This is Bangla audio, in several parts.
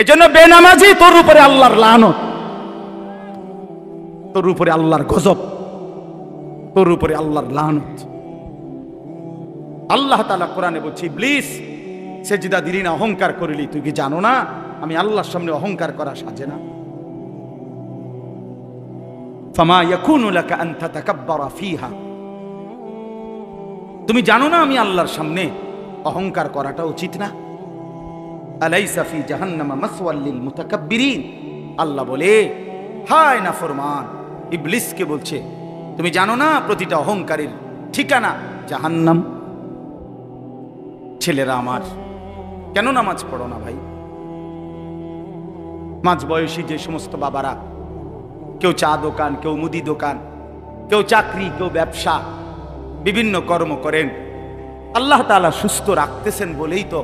এজন্য বেনামাজি তোর উপরে আল্লাহর লানত, তোর উপরে আল্লাহর গজব, তোর উপরে আল্লাহর লানত। আল্লাহ তাআলা কোরআনে বলছে, ইবলিস সেজদা দিলি না, অহংকার করিলি, তুই কি জানো না আমি আল্লাহর সামনে অহংকার করা সাজে না? ফামা ইয়াকুনু লাকা আন তাতাকাব্বারা ফিহা, তুমি জানো না আমি আল্লাহর সামনে অহংকার করাটা উচিত না? আলাইসা ফি জাহান্নামা মাসওয়াল লিল মুতাকাব্বিরিন, আল্লাহ বলে হায় নাফরমান ইবলিসকে বলছে, তুমি জানো না প্রতিটা অহংকারীর ঠিকানা জাহান্নাম? ছেলেরা আমার, কেন নামাজ পড়ো না ভাই? মাঝ বয়সী যে সমস্ত বাবারা, কেউ চা দোকান, কেউ মুদি দোকান, কেউ চাকরি, কেউ ব্যবসা, বিভিন্ন কর্ম করেন, আল্লাহ তাআলা সুস্থ রাখতেছেন বলেই তো,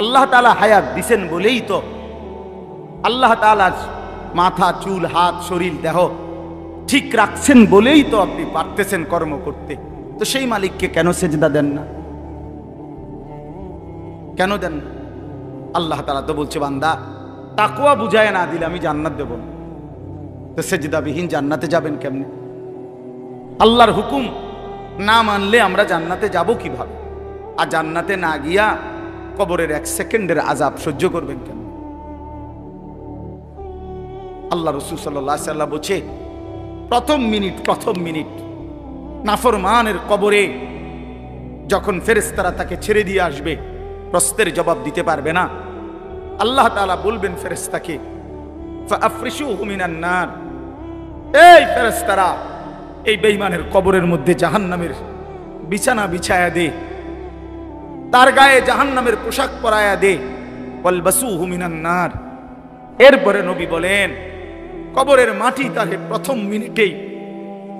আল্লাহ তাআলা হায়াত দিছেন বলেই তো, আল্লাহ তাআলা মাথা, চুল, হাত, শরীর, দেহ ঠিক রাখছেন বলেই তো আপনি পারতেছেন কর্ম করতে। তো সেই মালিককে কেন সেজদা দেন না? কেন দেন না? আল্লাহ তাআলা তো বলছে, বান্দা তাকওয়া বুঝায় না দিলে আমি জান্নাত দেব না। তো সেজদাবিহীন জান্নাতে যাবেন কেমনে? আল্লাহর হুকুম না মানলে আমরা জান্নাতে যাব কিভাবে? আর জান্নাতে না গিয়া কবরের 1 সেকেন্ডের আযাব সহ্য করবেন কেন? আল্লাহ রাসূল সাল্লাল্লাহু আলাইহি ওয়াসাল্লাম বলছে, প্রথম মিনিট নাফরমানের কবরে যখন ফেরেশতারা তাকে ছেড়ে দিয়ে আসবে, প্রশ্নের জবাব দিতে পারবে না, আল্লাহ তাআলা বলবেন ফেরেশতাকে, ফাআফরিশুহু মিনান নার, এই ফেরেশতারা এই বেঈমানের কবরের মধ্যে জাহান্নামের বিছানা বিছায়া দে, তার গায়ে জাহান্নামের পোশাক পরায়া দে, ওয়ালবাসুহু মিনান নার। এরপরে নবী বলেন, কবরের মাটি তাকে প্রথম মিনিটেই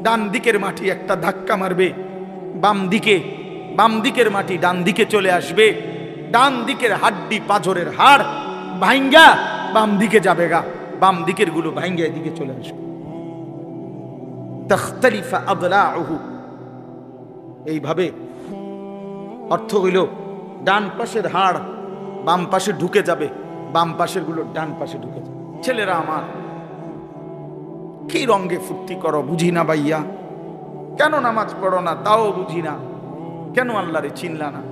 ডান দিকের মাটি একটা ধাক্কা মারবে, বাম দিকের মাটি ডান দিকে চলে আসবে, ডান দিকের হাড্ডি পাঁজরের হাড় ভাঙ্গা বাম দিকে যাবে গা, বাম দিকের গুলো ভাঙ্গা এদিকে চলে আসবে। তাখতালিফা আদলাউহু, এইভাবে অর্থ হইল ডান পাশের হাড় বাম পাশে ঢুকে যাবে, বাম পাশের গুলো ডান পাশে ঢুকে যাবে। ছেলেরা আমার, কি রঙ্গে ফুর্তি করো বুঝি না ভাইয়া, কেন নামাজ পড়ো না তাও বুঝি না, কেন আল্লাহরে চিনলা না?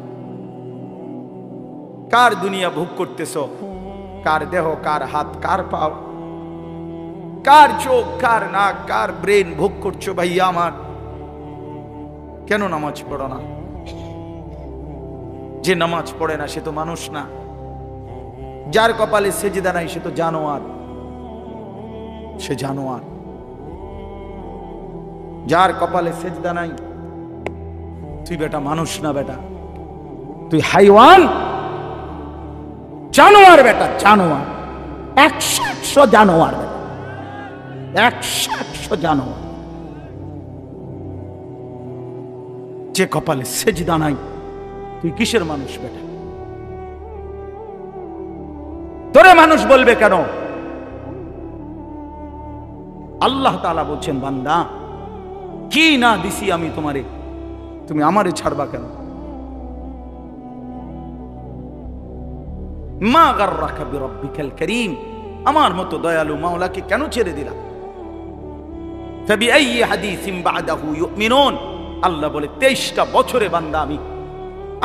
কার দুনিয়া ভোগ করতেছ? কার দেহ, কার হাত, কার পাও, কার চোখ, কার নাক, কার ব্রেন ভোগ করছো ভাইয়া আমার? কেন নামাজ পড়ো না? যে নামাজ পড়ে না সে তো মানুষ না, যার কপালে সেজদা নাই সে তো জানোয়ার, সে জানোয়ার। যার কপালে সেজদা নাই তুই বেটা মানুষ না, বেটা তুই হাইওয়ান, জানোয়ার বেটা, জানোয়ার, 100 জানোয়ার বেটা, 100 জানোয়ার। যে কপালে সেজদা নাই তুই কিসের মানুষ বেটা? তোরে মানুষ বলবে কেন? আল্লাহ তাআলা বলছেন, বান্দা কি না দিছি আমি তোমারে, তুমি আমারে ছাড়বা কেন? মা গাররাকা বিরাব্বিকাল কারীম, আমার মতো দয়ালু মাওলাকে কেন ছেড়ে দিলা? ফাবিআইয়ি হাদিসিন বা'দাহু ইউমিনুন, আল্লাহ বলে 23টা বছরে বান্দা আমি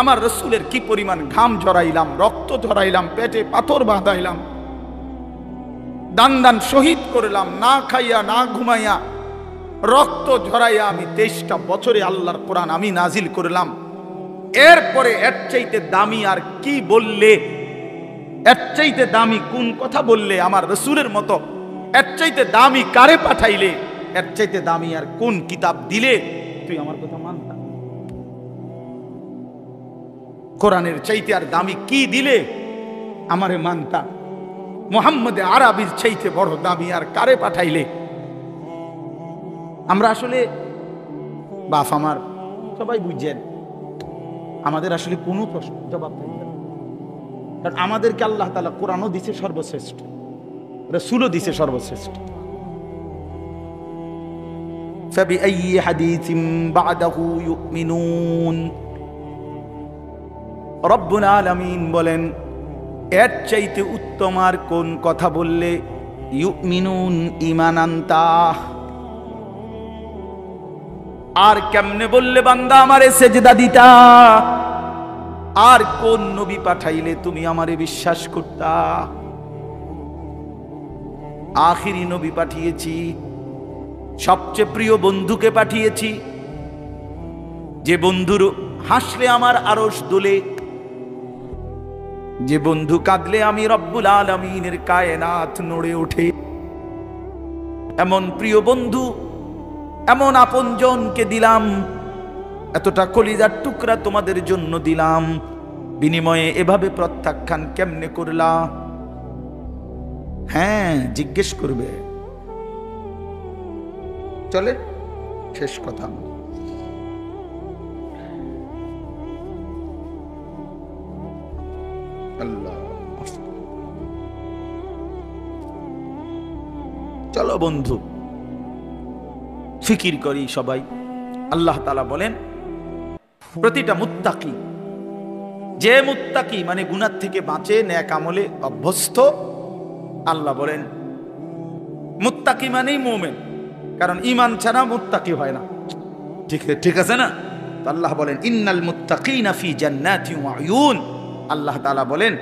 আমার রাসূলের কি পরিমাণ ঘাম ঝরাইলাম, রক্ত ঝরাইলাম, পেটে পাথর বাঁধাইলাম, দান শহীদ করলাম, না খাইয়া না ঘুমাইয়া রক্ত ঝরাইয়া আমি 23টা বছরে আল্লাহর কোরআন আমি নাজিল করলাম। এরপরে এর চাইতে দামি আর কি বললে, এর চাইতে দামি কোন কথা বললে আমার রাসূলের মতো, এর চাইতে দামি কারে পাঠাইলে, এর চাইতে দামি আর কোন কিতাব দিলে তুই আমার কথা মানতা? কোরআনের চাইতে আর দামি কি দিলে আমারে মানতা? মুহাম্মদ আরবির চাইতে বড় দামি আর কারে পাঠাইলে? আমরা আসলে বাপ আমার সবাই বুঝছেন, আমাদের আসলে কোনো প্রশ্ন জবাব থাকবে না, কারণ আমাদেরকে আল্লাহ তাআলা কোরআনও দিছে সর্বশ্রেষ্ঠ, রাসূলও দিছে সর্বশ্রেষ্ঠ। ফাবিআইয়ি হাদিসিন বা'দাহু ইউমিনুন, রব্বুল আলামিন বলেন এর চাইতে উত্তম আর কোন কথা বললে ইউমিনুন ঈমানান্তা, আর কেমনে বললে বান্দা আমারে সেজদা দিতা, আর কোন নবী পাঠাইলে তুমি আমারে বিশ্বাস করতা। আখিরি নবী পাঠিয়েছি, সবচেয়ে প্রিয় বন্ধুকে পাঠিয়েছি, যে বন্ধুর হাসলে আমার আরশ দোলে, যে বন্ধু কাঁদলে আমি রব্বুল আলামিনের কায়নাত নড়ে ওঠে। এমন প্রিয় বন্ধু, এমন আপনজনকে দিলাম, এতটা কলিজার টুকরা তোমাদের জন্য দিলাম, বিনিময়ে এভাবে প্রত্যাখ্যান কেমনে করলা? হ্যাঁ, জিজ্ঞেস করবে। চলে শেষ কথা, আল্লাহ চলো বন্ধু ফিকির করি সবাই। আল্লাহ তাআলা বলেন প্রতিটা মুত্তাকি, যে মুত্তাকি মানে গুনাহ থেকে বাঁচে, নেক আমলে অভ্যস্ত, আল্লাহ বলেন মুত্তাকি মানেই মুমিন, কারণ ঈমান ছাড়া মুত্তাকি হয় না। ঠিক আছে না? তো আল্লাহ বলেন ইন্নাল মুত্তাকিনা ফি জান্নাতিন ওয়া উয়ুন। আল্লাহ তাআলা বলেন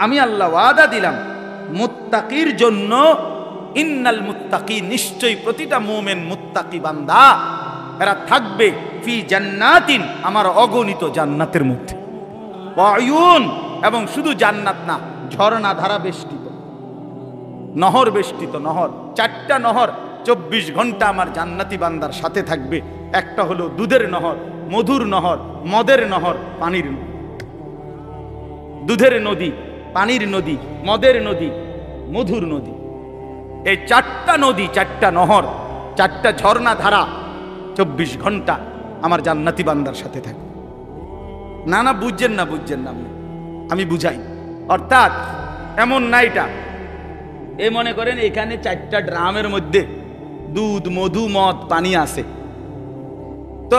আমি আল্লাহ ওয়াদা দিলাম মুত্তাকির জন্য, ইন্নাল মুত্তাকিন, নিশ্চয়ই প্রতিটা মুমিন মুত্তাকি বান্দা এরা থাকবে ফি জান্নাতিন, আমার অগণিত জান্নাতের মধ্যে, ওয়া উয়ুন, এবং শুধু জান্নাত না, ঝর্ণা ধারা বেষ্টিত, নহর বেষ্টিত, নহর, 4টা নহর 24 ঘন্টা আমার জান্নাতি বান্দার সাথে থাকবে। একটা হলো দুধের নহর, মধুর নহর, মদের নহর, পানির নদী। দুধের নদী, পানির নদী, মদের নদী, মধুর নদী, এই 4টা নদী, 4টা নহর, 4টা ঝর্ণা ধারা 24 ঘন্টা আমার জান্নাতি বান্দার সাথে থাকে। না না, বুঝছেন না, বুঝছেন না, আমি বুঝাই। অর্থাৎ এমন না, এটা এ মনে করেন এখানে 4টা ড্রামের মধ্যে দুধ, মধু, মদ, পানি আছে, তো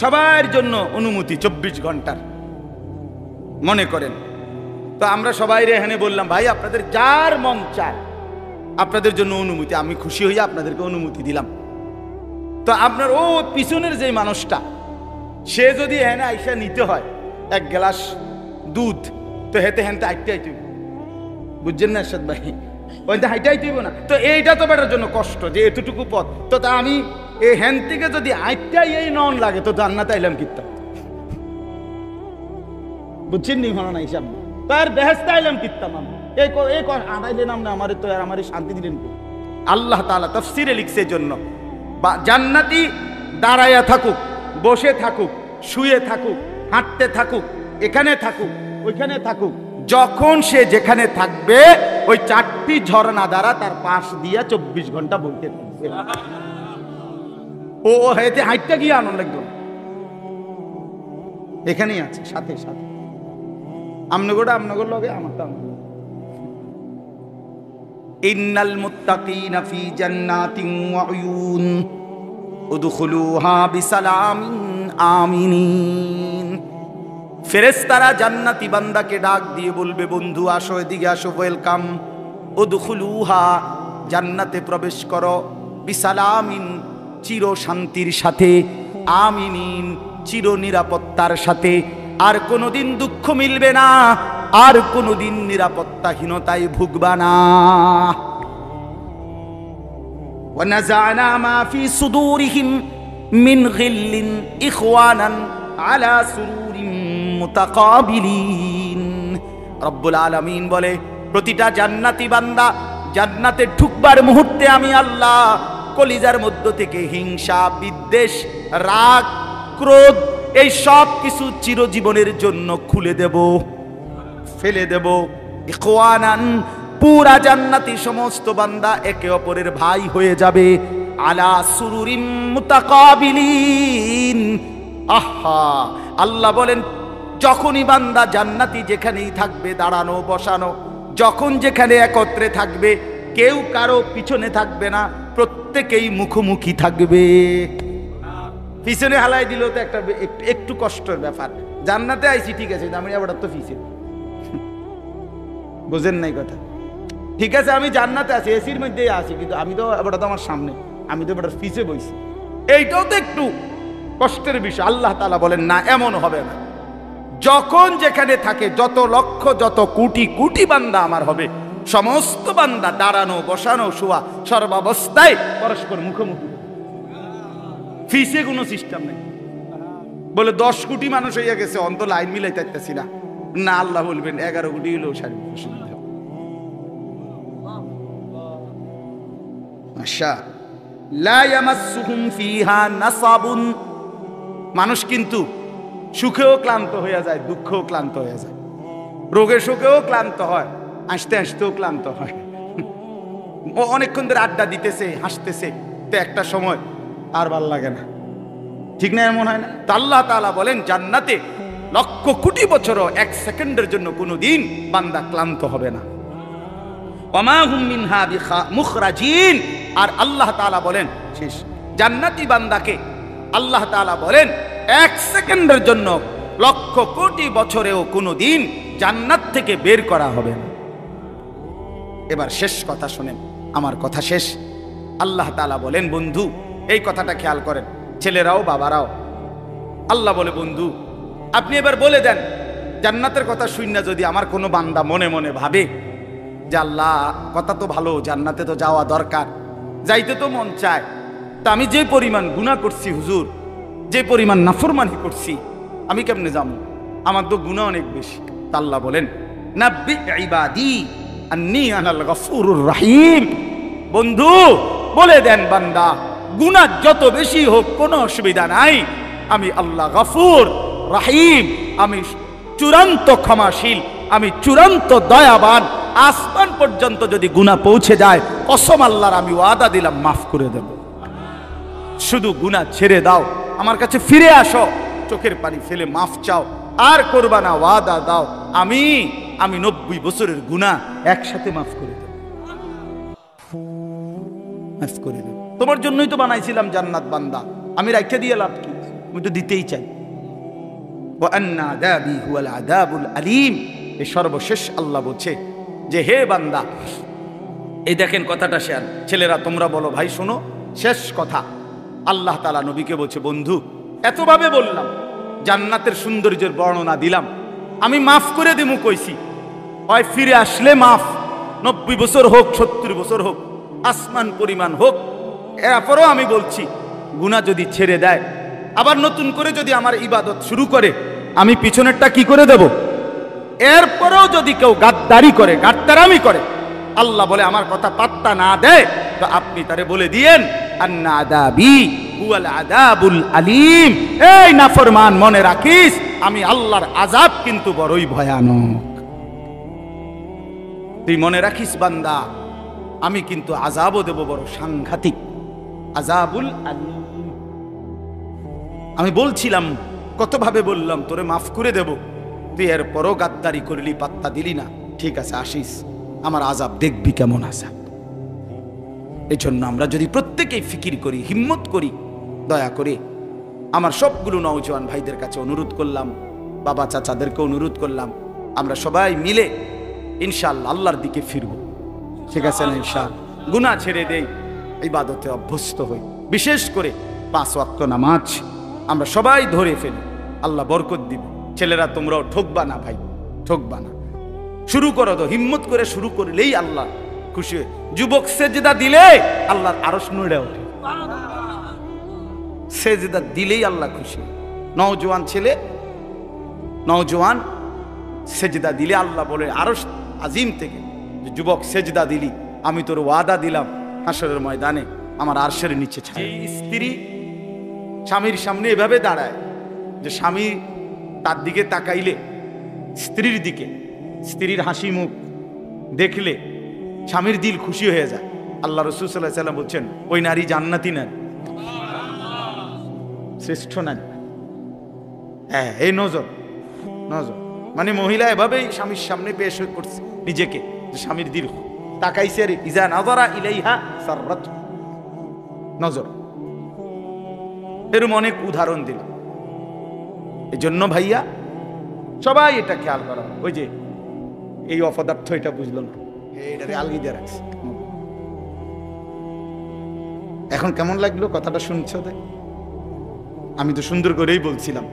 সবার জন্য অনুমতি 24 ঘন্টার মনে করেন। তো আমরা সবাই এখানে বললাম ভাই আপনাদের যার মন চায় আপনাদের জন্য অনুমতি, আমি খুশি হইয়া আপনাদেরকে অনুমতি দিলাম। তো আপনার ও পিছনের যে মানুষটা, সে যদি এখানে আইসা নিতে হয় 1 গ্লাস দুধ, তো হেতে হেনতে আইতে আইতে, বুঝছেন না এরশাদ ভাই, ওইটা হাইটাই দিব না। তো এইটা তো বেটার জন্য কষ্ট, যে এতটুকু পথ, তো তা আমি এই হ্যান থেকে যদি আইটাই এই নন লাগে, তো জান্নাতে আইলাম কিত্তা, বুঝছেন নি ভালো না হিসাব, তার বেহেশতে আইলাম কিত্তাম আমি, এই আড়াইলে নাম না আমার, তো আর আমার শান্তি দিলেন। আল্লাহ তাআলা তাফসীরে লিখছে জন্য জান্নাতি দাঁড়ায়া থাকুক, বসে থাকুক, শুয়ে থাকুক, হাঁটতে থাকুক, এখানে থাকুক, ওইখানে থাকুক, যখন সে যেখানে থাকবে ওই 4টি ঝর্ণা দ্বারা তার পাশ দিয়া 24 ঘন্টা বইতে থাকবে। ও হেতে হাইটটা গিয়ে আনন্দ লাগবে, এখানেই আছে সাথে সাথে, আমনগোটা আমনগর লগে আমারটা। ইন্নাল মুত্তাকিনা ফি জান্নাতিন ওয়া উয়ুন উদখুলুহা বিসালামিন আমিনিন। ফেরেশতারা জান্নাতি বান্দাকে ডাক দিয়ে বলবে বন্ধু আসো, এদিকে আসো, ওয়েলকাম। উদখুলুহা, জান্নাতে প্রবেশ করো, বিসালামিন, চির শান্তির সাথে, আমিনিন, চির নিরাপত্তার সাথে। আর কোনোদিন দুঃখ মিলবে না, আর কোনোদিন নিরাপত্তাহীনতায় ভুগবা না। ওয়ানাযা'না মা ফি সুদুরিহিম মিন গিল্লিন ইখওয়ানান আলা সুরুরিন মুতাকাবিলিন। রব্বুল আলামিন বলে প্রতিটা জান্নাতি বান্দা জান্নাতে ঢুকবার মুহূর্তে আমি আল্লাহ কলিজার মধ্য থেকে হিংসা, বিদ্বেষ, রাগ, ক্রোধ, এই সব কিছু চিরজীবনের জন্য খুলে দেব, ফেলে দেব। ইখওয়ানান, পুরা জান্নাতি সমস্ত বান্দা একে অপরের ভাই হয়ে যাবে। আলা সুরুরিম মুতাকাবিলিন। আহা, আল্লাহ বলেন যখনই বান্দা জান্নাতি যেখানেই থাকবে, দাঁড়ানো বসানো, যখন যেখানে একত্রে থাকবে, কেউ কারো পিছনে থাকবে না, প্রত্যেকেই মুখোমুখি থাকবে। পিছনে হালাই দিল তো একটু কষ্টের ব্যাপার। জান্নাতে আইছি ঠিক আছে, আমি আবার তো পিছে বুঝেন নাই কথা? ঠিক আছে, আমি জান্নাতে আছি, এসির মধ্যেই আছি, কিন্তু আমি তো ওটা তো আমার সামনে, আমি তো ওটার পিছে বইছি। এইটাও তো একটু কষ্টের বিষয়। আল্লাহ তাআলা বলেন না, এমন হবে না। যখন যেখানে থাকে, যত লক্ষ যত কোটি কোটি বান্দা আমার হবে, সমস্ত বান্দা দাঁড়ানো বসানো শোয়া সর্বাবস্থায় পরস্পর মুখোমুখি, ফিসে কোনো সিস্টেম নেই। বলে 10 কোটি মানুষ হইয়া গেছে, অন্ত লাইন মিলাইতে পারতেছি না, না আল্লাহ বলবেন 11 কোটি হলেও সারি অসুবিধা। আচ্ছা, লা ইয়ামাসসুহুম ফিহা নাসাবুন। মানুষ কিন্তু সুখেও ক্লান্ত হয়ে যায়, দুঃখেও ক্লান্ত হয়ে যায়, রোগে শোকেও ক্লান্ত হয়, হাসতে হাসতেও ক্লান্ত হয়। ও অনেকক্ষণ ধরে আড্ডা দিতেছে, হাসতেছে, তো একটা সময় আর ভাল লাগে না, ঠিক না? এমন হয় না? তো আল্লাহ তাআলা বলেন জান্নাতে লক্ষ কোটি বছরও 1 সেকেন্ডের জন্য কোনোদিন বান্দা ক্লান্ত হবে না। ওয়ামা হুম মিনহা মুখরাজিন। আর আল্লাহ তাআলা বলেন, শেষ জান্নাতি বান্দাকে আল্লাহ তাআলা বলেন 1 সেকেন্ডের জন্য লক্ষ কোটি বছরেও কোনোদিন জান্নাত থেকে বের করা হবে না। এবার শেষ কথা শুনেন, আমার কথা শেষ। আল্লাহ তাআলা বলেন, বন্ধু এই কথাটা খেয়াল করেন, ছেলেরাও বাবারাও। আল্লাহ বলে, বন্ধু আপনি এবার বলে দেন, জান্নাতের কথা শুননা যদি আমার কোনো বান্দা মনে মনে ভাবে যে আল্লাহ কথা তো ভালো, জান্নাতে তো যাওয়া দরকার, যাইতে তো মন চায়, তা আমি যে পরিমাণ গুনাহ করছি হুজুর, যে পরিমাণ নাফরমানি করছি, আমি কেমনে যাবো? আমার তো গুনাহ অনেক বেশি। আল্লাহ বলেন, নাব্বি ইবাদি আন্নী আনাল গফুরুর রহিম। বন্ধু বলে দেন, বান্দা গুনাহ যত বেশি হোক কোনো অসুবিধা নাই, আমি আল্লাহ গফুর রহিম, আমি চূড়ান্ত ক্ষমাশীল, আমি চূড়ান্ত দয়াবান। আসমান পর্যন্ত যদি গুনাহ পৌঁছে যায়, কসম আল্লাহর আমি ওয়াদা দিলাম মাফ করে দেব। শুধু গুনাহ ছেড়ে দাও, আমার কাছে ফিরে আসো, চোখের পানি ফেলে মাফ চাও, আর করবা না, ওয়াদা দাও আমি 90 বছরের গুনাহ একসাথে মাফ করে দেব, মাফ করে দেব। তোমার জন্যই তো বানাইছিলাম জান্নাত বান্দা, আমি রাইখা দিয়ে লাভ কি? আমি তো দিতেই চাই। ওয়া আন্না আযাবি হুয়াল আযাবুল আলীম। এই সর্বশেষ আল্লাহ বলছে যে হে বান্দা, এই দেখেন কথাটা শেয়ার, ছেলেরা তোমরা বলো ভাই শোনো, শেষ কথা আল্লাহ তাআলা নবীকে বলছে, বন্ধু এতভাবে বললাম, জান্নাতের সৌন্দর্যের বর্ণনা দিলাম, আমি মাফ করে দেবো কইছি, হয় ফিরে আসলে মাফ, 90 বছর হোক 70 বছর হোক, আসমান পরিমাণ হোক, এরপরও আমি বলছি গুনাহ যদি ছেড়ে দেয়, আবার নতুন করে যদি আমার ইবাদত শুরু করে, আমি পিছনেরটা কি করে দেব? এরপরেও যদি কেউ গাদ্দারি করে, গাদ্দারামি করে, আল্লাহ বলে আমার কথা পাত্তা না দেয়, তো আপনি তারে বলে দিয়েন আন্না আযাবি হুয়াল আযাবুল আলীম। এই নাফরমান মনে রাখিস, আমি আল্লাহর আযাব কিন্তু বড়ই ভয়ানক। তুই মনে রাখিস বান্দা, আমি কিন্তু আযাবও দেব বড় সাংঘাতিক, আযাবুল আলীম। আমি বলছিলাম, কতভাবে বললাম তোরে মাফ করে দেব, তুই এরপরও গাদ্দারি করলি, পাত্তা দিলি না, ঠিক আছে আসিস, আমার আযাব দেখবি কেমন আযাব। এই জন্য আমরা যদি প্রত্যেকেই ফিকির করি, হিম্মত করি, দয়া করে আমার সবগুলো নওজোয়ান ভাইদের কাছে অনুরোধ করলাম, বাবা চাচাদেরকে অনুরোধ করলাম, আমরা সবাই মিলে ইনশাআল্লাহ আল্লাহর দিকে ফিরব, ঠিক আছে না? ইনশাআল্লাহ গুনাহ ছেড়ে দেই, ইবাদতে অভ্যস্ত হই, বিশেষ করে 5 ওয়াক্ত নামাজ আমরা সবাই ধরে ফেলি, আল্লাহ বরকত দিব। ছেলেরা তোমরাও ঠকবা না ভাই, ঠকবা না, শুরু করো তো, হিম্মত করে শুরু করলেই আল্লাহ খুশি হয়। যুবক সেজদা দিলে আল্লাহর আরশ নড়ে ওঠে, সেজদা দিলেই আল্লাহ খুশি। নওজোয়ান ছেলে, নওজোয়ান সেজদা দিলে আল্লাহ বলে আরশ আজিম থেকে, যুবক সেজদা দিলি, আমি তোর ওয়াদা দিলাম হাসরের ময়দানে আমার আরশের নিচে ছাড়। স্ত্রী স্বামীর সামনে এভাবে দাঁড়ায় যে স্বামী তার দিকে তাকাইলে, স্ত্রীর দিকে, স্ত্রীর হাসি মুখ দেখলে স্বামীর দিল খুশি হয়ে যায়। আল্লাহ রাসূল সাল্লাল্লাহু আলাইহি ওয়াসাল্লাম বলছেন, ওই নারী জান্নাতি নারী, শ্রেষ্ঠ নারী। হ্যাঁ, এই নজর, নজর মানে মহিলা এভাবেই স্বামীর সামনে পেশ করছে নিজেকে, যে স্বামীর দিল তাকাইছে, রে ইজা নাযারা ইলাইহা সাররাত, নজর। এরকম অনেক উদাহরণ দিলাম। এই জন্য ভাইয়া সবাই এটা খেয়াল করা, ওই যে এই অপদার্থ এটা বুঝলো না, এইটারে আলগি দিয়ে রাখছে। এখন কেমন লাগলো কথাটা শুনছো? আমি তো সুন্দর করেই বলছিলাম।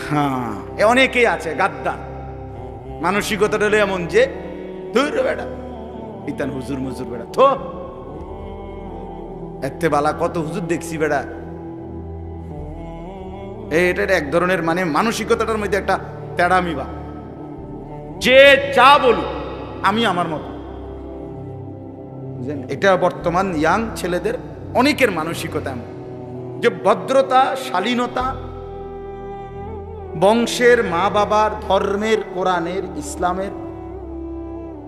হ্যাঁ, অনেকেই আছে গাদ্দার, মানসিকতাটা হলো এমন যে ধুর বেটা ইতান হুজুর মুজুর বেটা থো এতে বালা কত হুজুর দেখছি বেটা। এটা এক ধরনের মানে মানসিকতাটার মধ্যে একটা তেড়ামি বা যে যা বলুক আমি আমার মতো। এটা বর্তমান ইয়াং ছেলেদের অনেকের মানসিকতা এমন যে ভদ্রতা, শালীনতা, বংশের, মা বাবার, ধর্মের, কোরআনের, ইসলামের,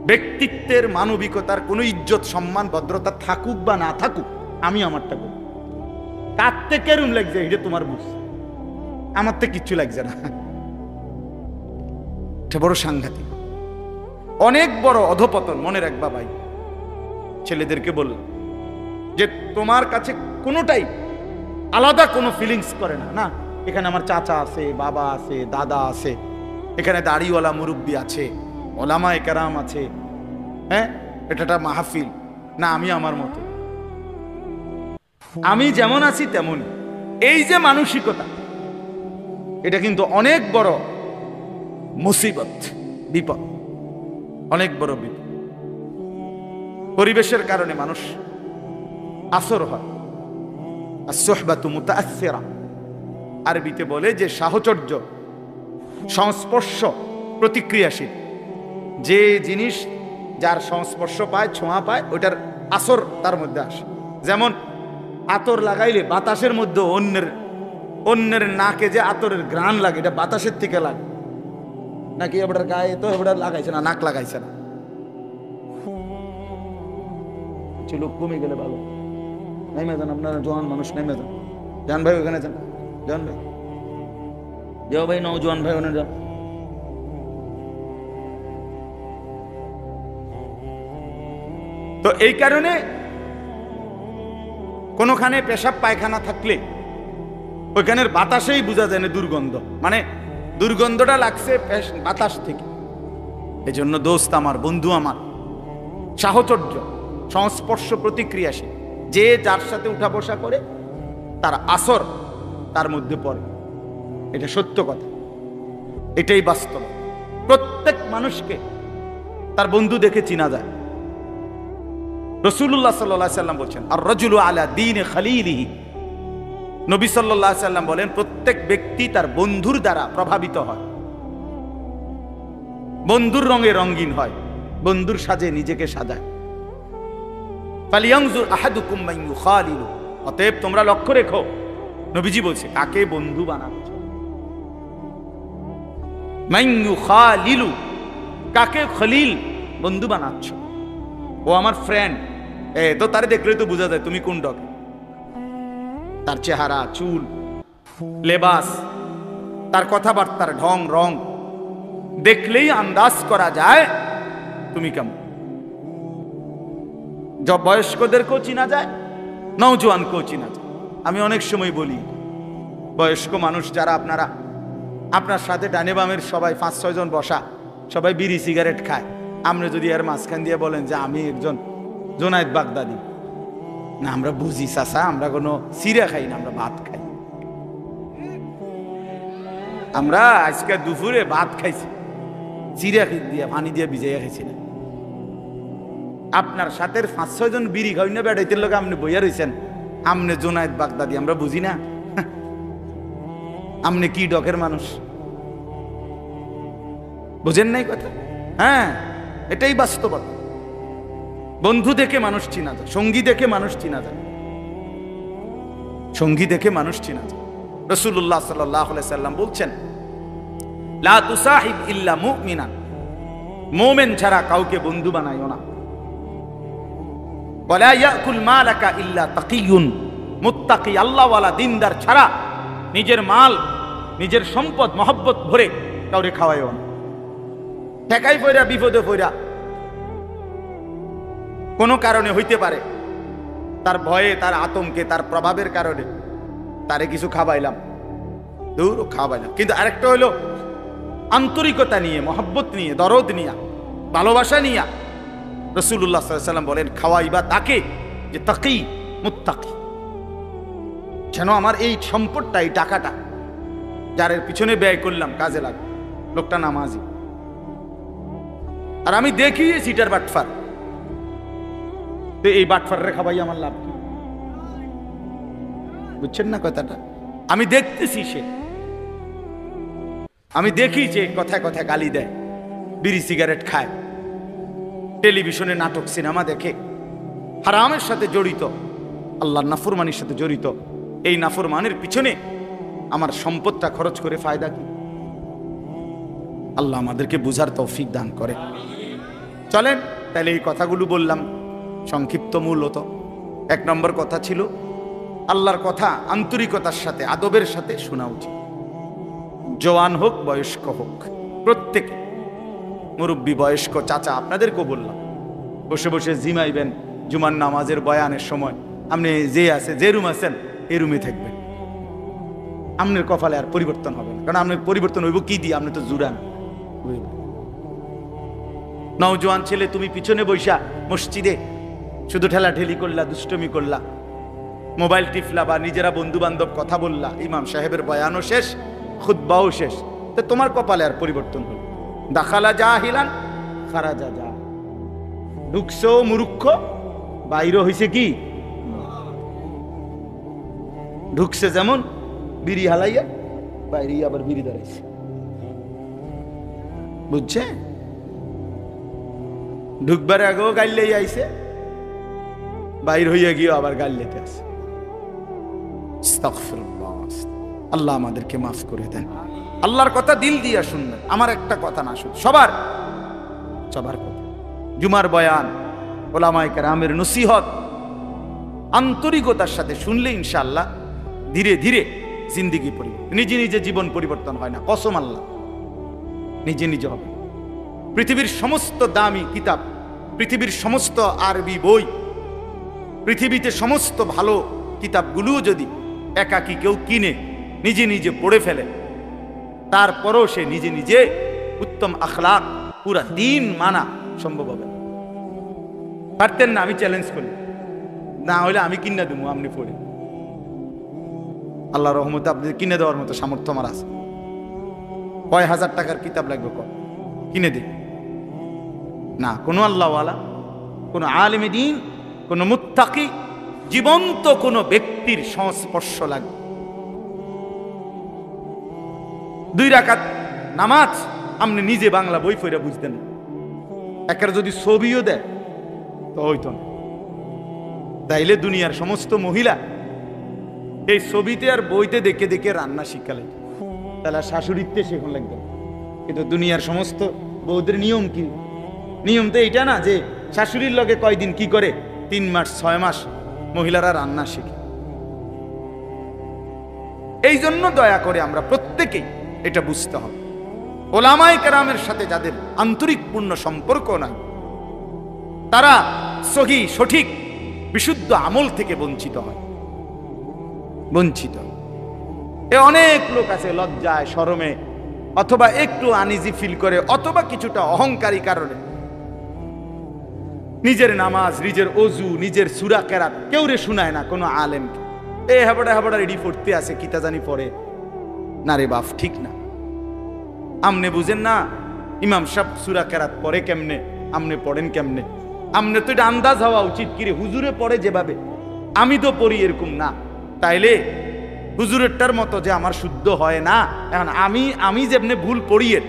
ব্যক্তিত্বের, মানবিকতার কোনো ইজ্জত, সম্মান, ভদ্রতা থাকুক বা না থাকুক, আমি আমারটা করি। তার থেকে কেরম লাগছে এটা তোমার বুঝ, আমার তো কিচ্ছু লাগছে না। এটা বড় সাংঘাতিক, অনেক বড় অধপতন। মনে রাখবা ভাই, ছেলেদেরকে বললাম যে তোমার কাছে কোনোটাই আলাদা কোনো ফিলিংস করে না। না, এখানে আমার চাচা আছে, বাবা আছে, দাদা আছে, এখানে দাড়িওয়ালা মুরব্বী আছে, ওলামায়ে কেরাম আছে, হ্যাঁ, এটা মাহফিল না, আমি আমার মতো, আমি যেমন আছি তেমন। এই যে মানসিকতা, এটা কিন্তু অনেক বড় মুসিবত, বিপদ, অনেক বড় বিপদ। পরিবেশের কারণে মানুষ আসর হয়। as-suhbatu muta'aththira, আরবিতে বলে যে সাহচর্য, সংস্পর্শ প্রতিক্রিয়াশীল। যে জিনিস যার সংস্পর্শ পায়, ছোঁয়া পায়, ওইটার আসর তার মধ্যে আসে। যেমন আতর লাগাইলে বাতাসের মধ্যে অন্যের নাকে যে আতরের ঘ্রাণ লাগে, এটা বাতাসের থেকে লাগে নাকি এবার গায়ে তো এবার লাগাইছে না, নাক লাগাইছে না, লোক কমে গেলে ভালো। নেমে যান আপনারা, জওয়ান মানুষ নেমে যান, জান ভাই ওখানে যান, জান ভাই, যাও ভাই, নওজোয়ান ভাই ওখানে যান। তো এই কারণে কোনখানে পেশাব পায়খানা থাকলে ওইখানের বাতাসেই বোঝা যায় না দুর্গন্ধ, মানে দুর্গন্ধটা লাগছে বাতাস থেকে। এই জন্য দোস্ত আমার, বন্ধু আমার, সাহচর্য, সংস্পর্শ প্রতিক্রিয়াশীল। যে যার সাথে উঠা বসা করে তার আসর তার মধ্যে পড়ে, এটা সত্য কথা, এটাই বাস্তব। প্রত্যেক মানুষকে তার বন্ধু দেখে চিনা যায়। রাসূলুল্লাহ সাল্লাল্লাহু আলাইহি সাল্লাম বলেন, আর রাজুলু আলা দীনি খালিলিহি। নবী সাল্লাল্লাহু আলাইহি সাল্লাম বলেন, প্রত্যেক ব্যক্তি তার বন্ধুর দ্বারা প্রভাবিত হয়, বন্ধুর রঙে রঙিন হয়, বন্ধুর সাজে নিজেকে সাজায়। ফালিয়ানজুর আহাদুকুম মান ইউখালিলু, অতএব তোমরা লক্ষ্য রেখো, নবীজি বলছে, কাকে বন্ধু বানাচ্ছ। মান ইউখালিলু, কাকে খলিল বন্ধু বানাচ্ছ। ও আমার ফ্রেন্ড, তো তারে দেখলে তো বোঝা যায় তুমি কোন ডগ। তার চেহারা, চুল, লেবাস, তার কথাবার্তার ঢং রং দেখলেই আন্দাজ করা যায় তুমি কেমন। বয়স্কদেরকেও চিনা যায়, নওজোয়ানকেও চিনা যায়। আমি অনেক সময় বলি, বয়স্ক মানুষ যারা আপনারা, আপনার সাথে ডানে বামের সবাই 5-6 জন বসা, সবাই বিড়ি সিগারেট খায়, আপনি যদি এর মাঝখান দিয়ে বলেন যে আমি একজন জোনায়েদ বাগদাদি, না আমরা বুঝি চাচা, আমরা কোনো সিরা খাই না, আমরা ভাত খাই। আমরা আজকে দুপুরে ভাত খাইছি, চিরা দিয়ে পানি দিয়ে ভিজাইয়া খাইছি না। আপনার সাথে 5-6 জন বিড়ি খাই না বেড়াইতে লোক আপনি বইয়া রয়েছেন, আমনে জোনায়েদ বাগদাদি, আমরা বুঝি না। আমনে কি ডকের মানুষ, বুঝেন নাই কথা? হ্যাঁ, এটাই বাস্তবতা। বন্ধু দেখে মানুষ চিনা যায়, সঙ্গী দেখে মানুষ চিনা যায়, সঙ্গী দেখে মানুষ চিনা যায়। রাসূলুল্লাহ সাল্লাল্লাহু আলাইহি সাল্লাম বলছেন, লা তুসাহিব ইল্লা মুমিনান, মুমিন ছাড়া কাউকে বন্ধু বানাইও না। ওয়ালা ইয়াকুল মালাকা ইল্লা তাকিয়ুন, মুত্তাকি আল্লাহওয়ালা দিনদার ছাড়া নিজের মাল, নিজের সম্পদ মহব্বত ভরে কাউরে খাওয়াইও না। ঠেকাই পয়রা, বিপদে পয়রা, কোনো কারণে হইতে পারে, তার ভয়ে, তার আতঙ্কে, তার প্রভাবের কারণে তারে কিছু খাওয়াইলাম, দূর খাওয়াইলাম। কিন্তু আরেকটা হইলো আন্তরিকতা নিয়ে, মহব্বত নিয়ে, দরদ নিয়ে, ভালোবাসা নিয়ে রাসূলুল্লাহ সাল্লাল্লাহু আলাইহি ওয়াসাল্লাম বলেন খাওয়াইবা তাকে যে তাকি মুত্তাকি, যেন আমার এই সম্পদটা, এই টাকাটা যার পিছনে ব্যয় করলাম কাজে লাগবে, লোকটা নামাজি। আর আমি দেখি সিটার বাটফার, তো এই বাটফার রে খাওয়াই আমার লাভ কি? বুঝছেন না কথাটা? আমি দেখতেছি সে, আমি দেখি যে কথায় কথায় গালি দেয়, বিড়ি সিগারেট খায়, টেলিভিশনে নাটক সিনেমা দেখে, হারামের সাথে জড়িত, আল্লাহর নাফরমানির সাথে জড়িত। এই নাফরমানের পিছনে আমার সম্পদটা খরচ করে ফায়দা কি? আল্লাহ আমাদেরকে বুঝার তৌফিক দান করে। চলেন তাহলে এই কথাগুলো বললাম সংক্ষিপ্ত। মূলত 1 নম্বর কথা ছিল আল্লাহর কথা আন্তরিকতার সাথে, আদবের সাথে শোনা উচিত। জওয়ান হোক বয়স্ক হোক, প্রত্যেকে, মুরব্বী বয়স্ক চাচা, আপনাদেরকেও বললাম, বসে বসে জিমাইবেন জুমার নামাজের বয়ানের সময়, আপনি যে আছে, যে রুম আছেন এই রুমে থাকবেন। আপনার কপালে আর পরিবর্তন হবে না, কারণ আপনার পরিবর্তন হইব কি দিয়ে? আপনি তো জুড়ান। নওজোয়ান ছেলে, তুমি পিছনে বৈশা মসজিদে শুধু ঠেলাঠেলি করলা, দুষ্টমি করলা, মোবাইল টিপলা, বা নিজেরা বন্ধু বান্ধব কথা বললা, ইমাম সাহেবের বয়ানও শেষ, খুতবাও শেষ, তো তোমার কপালে আর পরিবর্তন হল। দাখালা জাহিলান খারাজা যা, ঢুকছো মূর্খ, বাইরে হইছে কি? ঢুকছে যেমন বিড়ি হালাইয়া, বাইরে আবার বিড়ি দাঁড়াইছে। বুঝছে? ঢুকবার আগেও গাইলেই আইছে, বাইর হইয়া গিয়ে আবার গাইলেতে আছে। আস্তাগফিরুল্লাহ। আল্লাহ আমাদেরকে মাফ করে দেন। আল্লাহর কথা দিল দিয়া শুনবেন, আমার একটা কথা না, শুধু সবার সবার কথা। জুমার বয়ান, ওলামায়ে কেরামের নসিহত আন্তরিকতার সাথে শুনলে ইনশাআল্লাহ ধীরে ধীরে জিন্দেগি পরিবর্তন, নিজে নিজে জীবন পরিবর্তন হয় না, কসম আল্লাহ, নিজে নিজে হবে। পৃথিবীর সমস্ত দামি কিতাব, পৃথিবীর সমস্ত আরবি বই, পৃথিবীতে সমস্ত ভালো কিতাবগুলোও যদি একাকী কেউ কিনে নিজে নিজে পড়ে ফেলে, তারপরও সে নিজে নিজে উত্তম আখলাক, পুরা দিন মানা সম্ভব হবে। পারতেন না? আমি চ্যালেঞ্জ করি, না হলে আমি কিনে দেবো, আপনি পড়ে। আল্লাহ রহমতে আপনি কিনে দেওয়ার মতো সামর্থ্য আমার আছে। কয় হাজার টাকার কিতাব লাগবে, কিনে দিন না। কোনো আল্লাহওয়ালা, কোনো আলেমে দ্বীন, কোনো মুত্তাকি, জীবন্ত কোনো ব্যক্তির সংস্পর্শ লাগবে। 2 রাকাত নামাজ আপনি নিজে বাংলা বই পড়ে বুঝতেন না, একের যদি ছবিও দেয় তো হইতো না। তাইলে দুনিয়ার সমস্ত মহিলা এই ছবিতে আর বইতে দেখে দেখে রান্না শিখালে, তাহলে শাশুড়িতে শেখন লাগবে। কিন্তু দুনিয়ার সমস্ত বৌদের নিয়ম কি? নিয়ম তো এইটা না যে শাশুড়ির লগে কয়দিন কি করে, 3 মাস 6 মাস মহিলারা রান্না শিখে। এই জন্য দয়া করে আমরা প্রত্যেকেই এটা বুঝতে হবে, ওলামায়ে কেরামের সাথে যাদের আন্তরিক পূর্ণ সম্পর্ক নাই, তারা সহি সঠিক বিশুদ্ধ আমল থেকে বঞ্চিত হয়, বঞ্চিত। অনেক লোক আছে লজ্জায়, শরমে, অথবা একটু আনইজি ফিল করে, অথবা কিছুটা অহংকারী কারণে নিজের নামাজ, নিজের অজু, নিজের সূরা কেরাত কেউ রে শুনায় না কোনো আলেমকে। হেবড়া হেবড়া রেডি পড়তে আছে, কিতা জানি পড়ে না রে বাপ, ঠিক না। আমনে বুঝেন না ইমাম সাহেব সূরা কেরাত পড়ে কেমনে, আমনে পড়েন কেমনে? আমনে তো এটা আন্দাজ হওয়া উচিত, কিরে হুজুরে পড়ে যেভাবে আমি তো পড়ি এরকম না, তাইলে হুজুরেরটার মতো যে আমার শুদ্ধ হয় না। এখন আমি যেমনি ভুল পড়িয়ে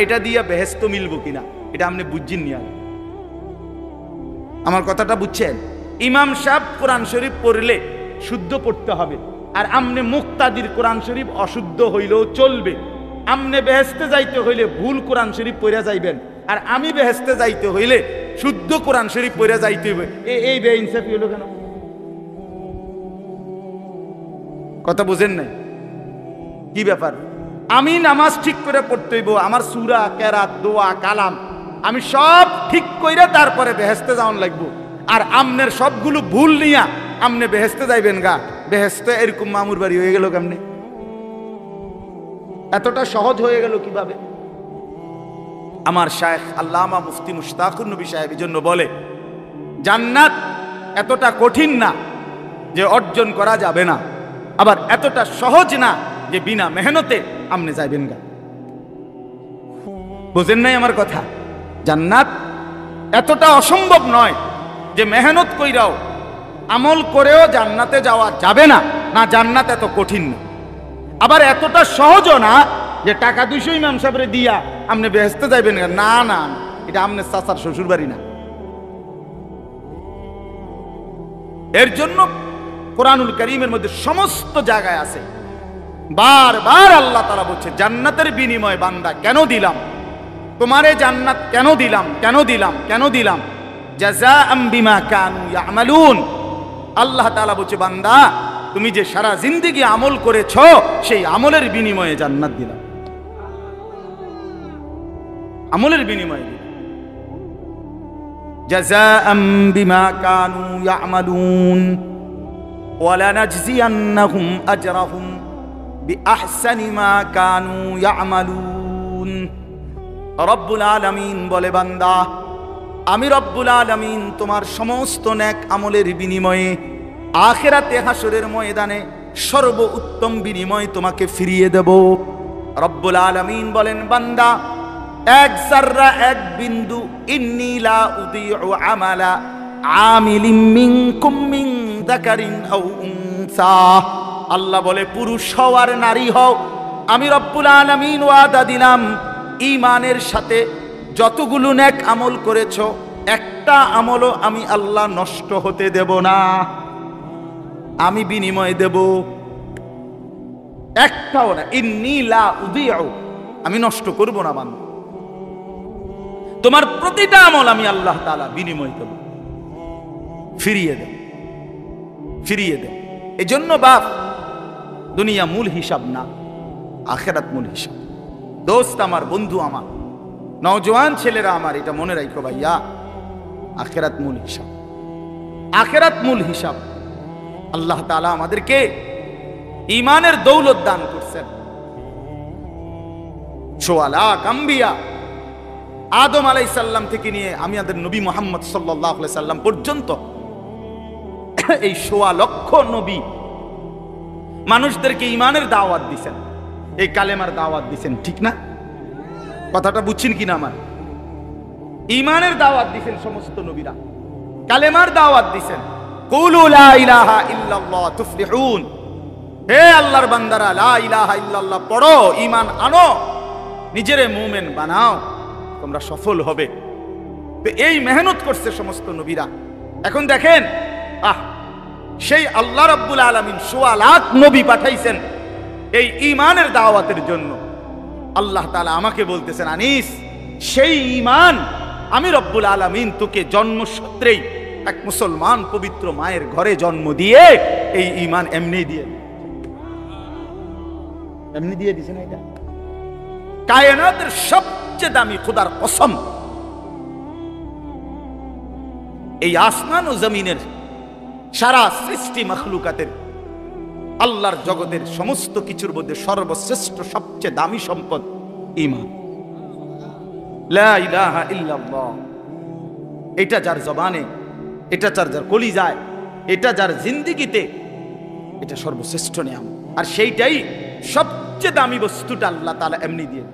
এটা দিয়ে বেহেস্ত মিলবো কিনা, এটা আপনি বুঝছেন নি। আমার কথাটা বুঝছেন? ইমাম সাহেব কোরআন শরীফ পড়লে শুদ্ধ পড়তে হবে, আর আমনে মুক্তাদির কোরআন শরীফ অশুদ্ধ হইলেও চলবে। আমনে বেহেস্তে যাইতে হইলে ভুল কোরআন শরীফ পড়া যাইবেন, আর আমি বেহেস্তে যাইতে হইলে শুদ্ধ কোরআন শরীফ পড়া যাইতে হবে। এই বেইনসাফি হলো কেন? কথা বুঝেন নাই? কি ব্যাপার? আমি নামাজ ঠিক করে পড়তে হইব, আমার সূরা কেরাত দোয়া কালাম আমি সব ঠিক কইরা তারপরে বেহেস্তে যাওয়ান লাগবো। আর আমনের সবগুলো ভুল নিয়া আমনে বেহেস্তে যাইবেন গা, বেহেস্তে এরকম মামুর বাড়ি হয়ে গেল কেমনে? এতটা সহজ হয়ে গেল কিভাবে? আমার শায়েখ আল্লামা মুফতি মুশতাকুর নবী সাহেব জন্য বলে, জান্নাত এতটা কঠিন না যে অর্জন করা যাবে না, আবার এতটা সহজ না যে বিনা মেহনতে আপনি যাইবেন গা। বুঝেন নাই আমার কথা? জান্নাত এতটা অসম্ভব নয় যে মেহনত কইরাও আমল করেও জান্নাতে যাওয়া যাবে না, না জান্নাত এত কঠিন না। আবার এতটা সহজও না যে টাকা 200 ইমাম সাহেবরে দিয়া আপনি বেহেশতে যাইবেন না, না না, এটা আপনার চাচার শ্বশুর বাড়ি না। এর জন্য কোরআনুল কারীমের মধ্যে সমস্ত জায়গায় আছে, বারবার আল্লাহ তাআলা বলছে জান্নাতের বিনিময় বান্দা কেন দিলাম তোমারে, জান্নাত কেন দিলাম, কেন দিলাম, কেন দিলাম, জাযাআম বিমা কানু ইয়ামালুন। আল্লাহ তাআলা বলছে বান্দা তুমি যে সারা জিন্দেগি আমল করেছো সেই আমলের বিনিময়ে জান্নাত দিলাম, আমলের বিনিময়ে দিলাম। জাযাআম বিমা কানু ইয়ামালুন ওয়ালানাজজিয়ান্নাহুম আজরাহুম বিআহসানি মা কানু ইয়ামালুন। রব্বুল আলামিন বলে বান্দা আমি রব্বুল আলামিন তোমার সমস্ত নেক আমলের বিনিময়ে আখিরাতে হাসরের ময়দানে সর্বোত্তম বিনিময় তোমাকে ফিরিয়ে দেব। রব্বুল আলামিন বলেন বান্দা এক যাররা এক বিন্দু ইন্নী লা উযীউ আমালা আমিলিন মিনকুম মিন যাকারিন আও উনসা। আল্লাহ বলে পুরুষ হও আর নারী হও, আমি রব্বুল আলামিন ওয়াদা দিলাম ঈমানের সাথে যতগুলো নেক আমল করেছো একটা আমলও আমি আল্লাহ নষ্ট হতে দেব না, আমি বিনিময় দেব, একটাও না। ইন্নী লা উযীউ, আমি নষ্ট করব না বান্দা, তোমার প্রতিটা আমল আমি আল্লাহ তাআলা বিনিময় দেব, ফিরিয়ে দেব, ফিরিয়ে দেব। এজন্য বাপ দুনিয়া মূল হিসাব না, আখিরাত মূল হিসাব। দোস্ত আমার, বন্ধু আমার, নওজোয়ান ছেলেরা আমার, এটা মনে রাখো ভাইয়া, আখিরাত মূল হিসাব, আখিরাত মূল হিসাব। আল্লাহ তাআলা আমাদেরকে ঈমানের দৌলত দান করছেন। 4 লাখ আম্বিয়া আদম আলাইহিস সালাম থেকে নিয়ে আমাদের নবী মুহাম্মদ সাল্লাল্লাহু আলাইহি সাল্লাম পর্যন্ত এই 1.25 লক্ষ নবী মানুষদেরকে ঈমানের দাওয়াত দিয়েছেন, এই কালেমার দাওয়াত দিয়েছেন, ঠিক না? কথাটা বুঝছেন কিনা আমার? ঈমানের দাওয়াত দিয়েছেন সমস্ত নবীরা, কালেমার দাওয়াত দিয়েছেন। কুলু লা ইলাহা ইল্লাল্লাহ তুফলিহুন, হে আল্লাহর বান্দারা লা ইলাহা ইল্লাল্লাহ পড়ো, ঈমান আনো, নিজেরে মুমিন বানাও, তোমরা সফল হবে। তো এই মেহনত করছে সমস্ত নবীরা। এখন দেখেন সেই আল্লাহ রাব্বুল আলামিন 1.25 লাখ নবী পাঠাইছেন এই ঈমানের দাওয়াতের জন্য। আল্লাহ তাআলা আমাকে বলতেছেন আনিস, সেই ঈমান আমি রব্বুল আলামিন তোকে জন্মসূত্রেই এক মুসলমান পবিত্র মায়ের ঘরে জন্ম দিয়ে এই ঈমান এমনি দিয়ে দিয়েছেন। এটা কায়নাতের সবচেয়ে দামি খোদার কসম, এই আসমান ও জমিনের সারা সৃষ্টি মাখলুকাতের আল্লাহর জগতের সমস্ত কিছুর মধ্যে সর্বশ্রেষ্ঠ সবচেয়ে দামি সম্পদ ঈমান, লা ইলাহা ইল্লাল্লাহ। এটা যার জবানে, এটা যার কলিজায়, এটা যার জিন্দেগিতে, এটা সর্বশ্রেষ্ঠ নিয়ামত। আর সেইটাই সবচেয়ে দামি বস্তুটা আল্লাহ তাআলা এমনি দিয়ে।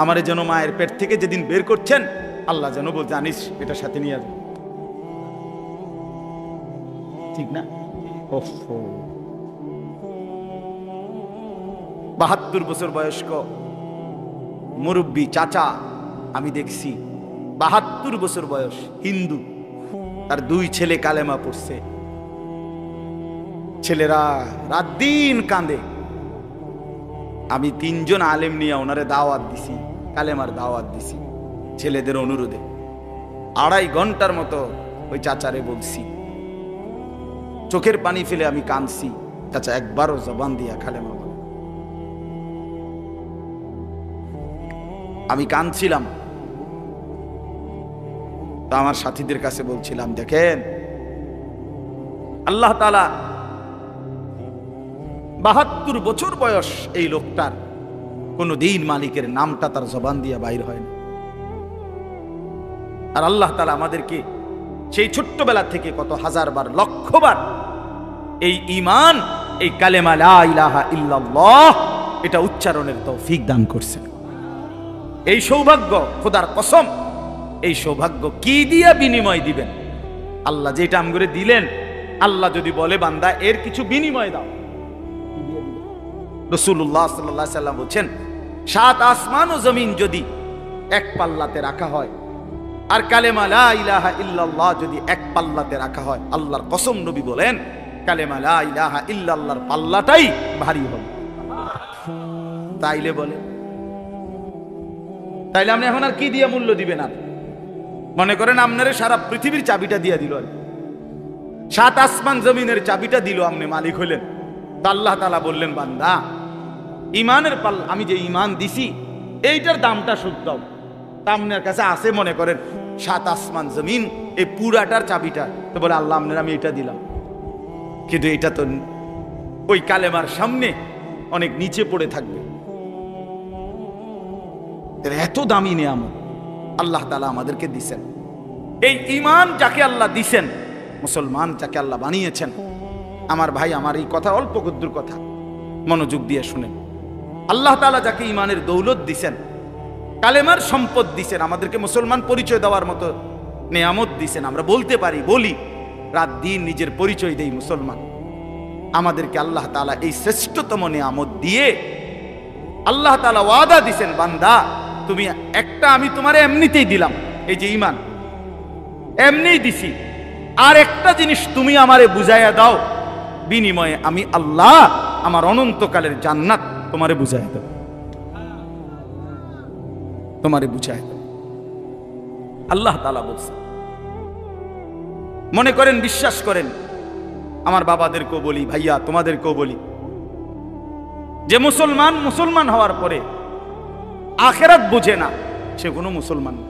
আমারে যেন মায়ের পেট থেকে যেদিন বের করছেন আল্লাহ যেন বল জানিস এটার সাথে নিয়ে যাবে, ঠিক না? 72 বছর বয়স্ক মুরব্বী চাচা আমি দেখছি, 72 বছর বয়স, হিন্দু, তার 2 ছেলে কালেমা পড়ছে। ছেলেরা রাত দিন কাঁদে। আমি 3 জন আলেম নিয়ে ওনারে দাওয়াত দিছি, কালেমার দাওয়াত দিছি ছেলেদের অনুরোধে। 2.5 ঘন্টার মতো ওই চাচারে বলছি, চোখের পানি ফেলে আমি কাঁদছি, চাচা একবারও জবান দিয়া কালেমা বলে। আমি কাঁদছিলাম, তো আমার সাথীদের কাছে বলছিলাম দেখেন আল্লাহ তাআলা 72 বছর বয়স এই লোকটার, কোনদিন মালিকের নামটা তার জবান দিয়ে বাইর হয় না। আর আল্লাহ তাআলা আমাদেরকে সেই ছোট্টবেলা থেকে কত হাজারবার লক্ষবার এই ঈমান, এই কালেমা লা ইলাহা ইল্লাল্লাহ এটা উচ্চারণের তৌফিক দান করছেন। এই সৌভাগ্য, খোদার কসম, এই সৌভাগ্য কি দিয়া বিনিময় দিবেন? আল্লাহ যেটা আমগরে দিলেন, আল্লাহ যদি বলে বান্দা এর কিছু বিনিময় দাও, রাসূলুল্লাহ সাল্লাল্লাহু আলাইহি ওয়াসাল্লাম বলেন, 7 আসমান ও জমিন যদি এক পাল্লাতে রাখা হয় আর কালেমা লা ইলাহা ইল্লাল্লাহ যদি এক পাল্লাতে রাখা হয়, আল্লাহর কসম নবী বলেন কালেমা লা ইলাহা ইল্লাল্লাহর পাল্লাটাই ভারী হবে। তাইলে বলে, তাইলে আপনি এখন আর কি দিয়ে মূল্য দিবেন? আর মনে করেন আপনারে সারা পৃথিবীর চাবিটা দিয়ে দিল, 7 আসমান জমিনের চাবিটা দিল, আপনি মালিক হইলেন। তা আল্লাহ তাআলা বললেন বান্দা ইমানের পাল্লা, আমি যে ইমান দিছি এইটার দামটা শোধ দাও। তা আপনার কাছে আছে মনে করেন 7 আসমান জমিন, এই পুরাটার চাবিটা, তো বলে আল্লাহ আপনার আমি এটা দিলাম, কিন্তু এটা তো ওই কালেমার সামনে অনেক নিচে পড়ে থাকবে। এত দামি নিয়ামত আল্লাহ তাআলা আমাদেরকে দিছেন। এই ঈমান যাকে আল্লাহ দিছেন, মুসলমান যাকে আল্লাহ বানিয়েছেন, আমার ভাই, আমার এই কথা অল্প কদ্দুর কথা, মনোযোগ দিয়ে শুনেন। আল্লাহ তাআলা যাকে ঈমানের দৌলত দিছেন, কালেমার সম্পদ দিছেন, আমাদেরকে মুসলমান পরিচয় দেওয়ার মতো নিয়ামত দিছেন, আমরা বলতে পারি, বলি, রাত দিন নিজের পরিচয় দেই মুসলমান। আমাদেরকে আল্লাহ তাআলা এই শ্রেষ্ঠতম নিয়ামত দিয়ে আল্লাহ তাআলা ওয়াদা দিছেন, বান্দা তুমি একটা আমি তোমারে এমনিতেই দিলাম, এই যে ঈমান এমনিই দিছি, আর একটা জিনিস তুমি আমারে বুঝাইয়া দাও, বিনিময়ে আমি আল্লাহ আমার অনন্তকালের জান্নাত তোমারে বুঝাইয়া দেব, তোমারে বুঝাইয়া দেব। আল্লাহ তাআলা বলছেন। মনে করেন, বিশ্বাস করেন, আমার বাবাদেরকেও বলি, ভাইয়া তোমাদেরকেও বলি, যে মুসলমান হওয়ার পরে আখিরাত বুঝে না, সে কোনো মুসলমান না,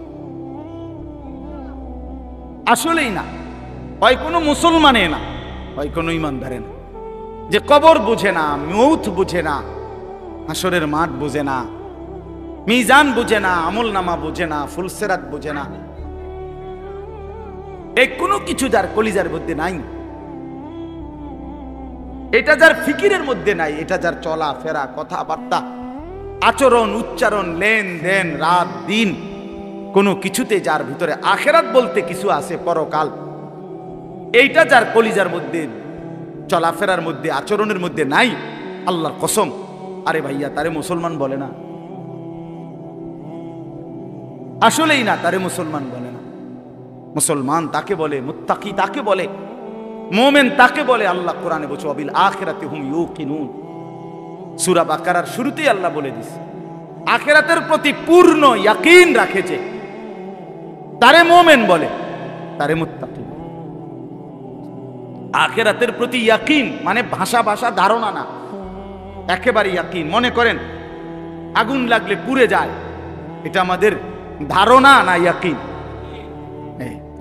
আসলেই না। হয় কোনো মুসলমানে না, হয় কোনো ঈমানদারে না। যে কবর বুঝে না, মৌত বুঝে না, হাসরের মাঠ বুঝে না, মিজান বুঝে না, আমল নামা বুঝে না, ফুলসেরাত বুঝে না, এই কোনো কিছু যার কলিজার মধ্যে নাই, এটা যার ফিকিরের মধ্যে নাই, এটা যার চলা ফেরা, কথাবার্তা, আচরণ, উচ্চারণ, লেনদেন, রাত দিন, কোনো কিছুতে যার ভিতরে আখিরাত বলতে কিছু আছে, পরকাল, এইটা যার কলিজার মধ্যে, চলাফেরার মধ্যে, আচরণের মধ্যে নাই, আল্লাহর কসম, আরে ভাইয়া তারে মুসলমান বলে না, আসলেই না, তারে মুসলমান বলে না। মুসলমান তাকে বলে, মুত্তাকি তাকে বলে, মুমিন তাকে বলে। আল্লাহ কোরআনে বলছে ওয়াবিল আখিরাতি হুম ইউকিনুন। সূরা বাকারার শুরুতেই আল্লাহ বলে দিয়েছে, আখিরাতের প্রতি পূর্ণ ইয়াকিন রাখেছে, তারে মুমিন বলে, তারে মুত্তাকি। আখিরাতের প্রতি ইয়াকিন মানে ভাষা ধারণা না, একেবারে ইয়াকিন। মনে করেন আগুন লাগলে পুড়ে যায়, এটা আমাদের ধারণা না ইয়াকিন।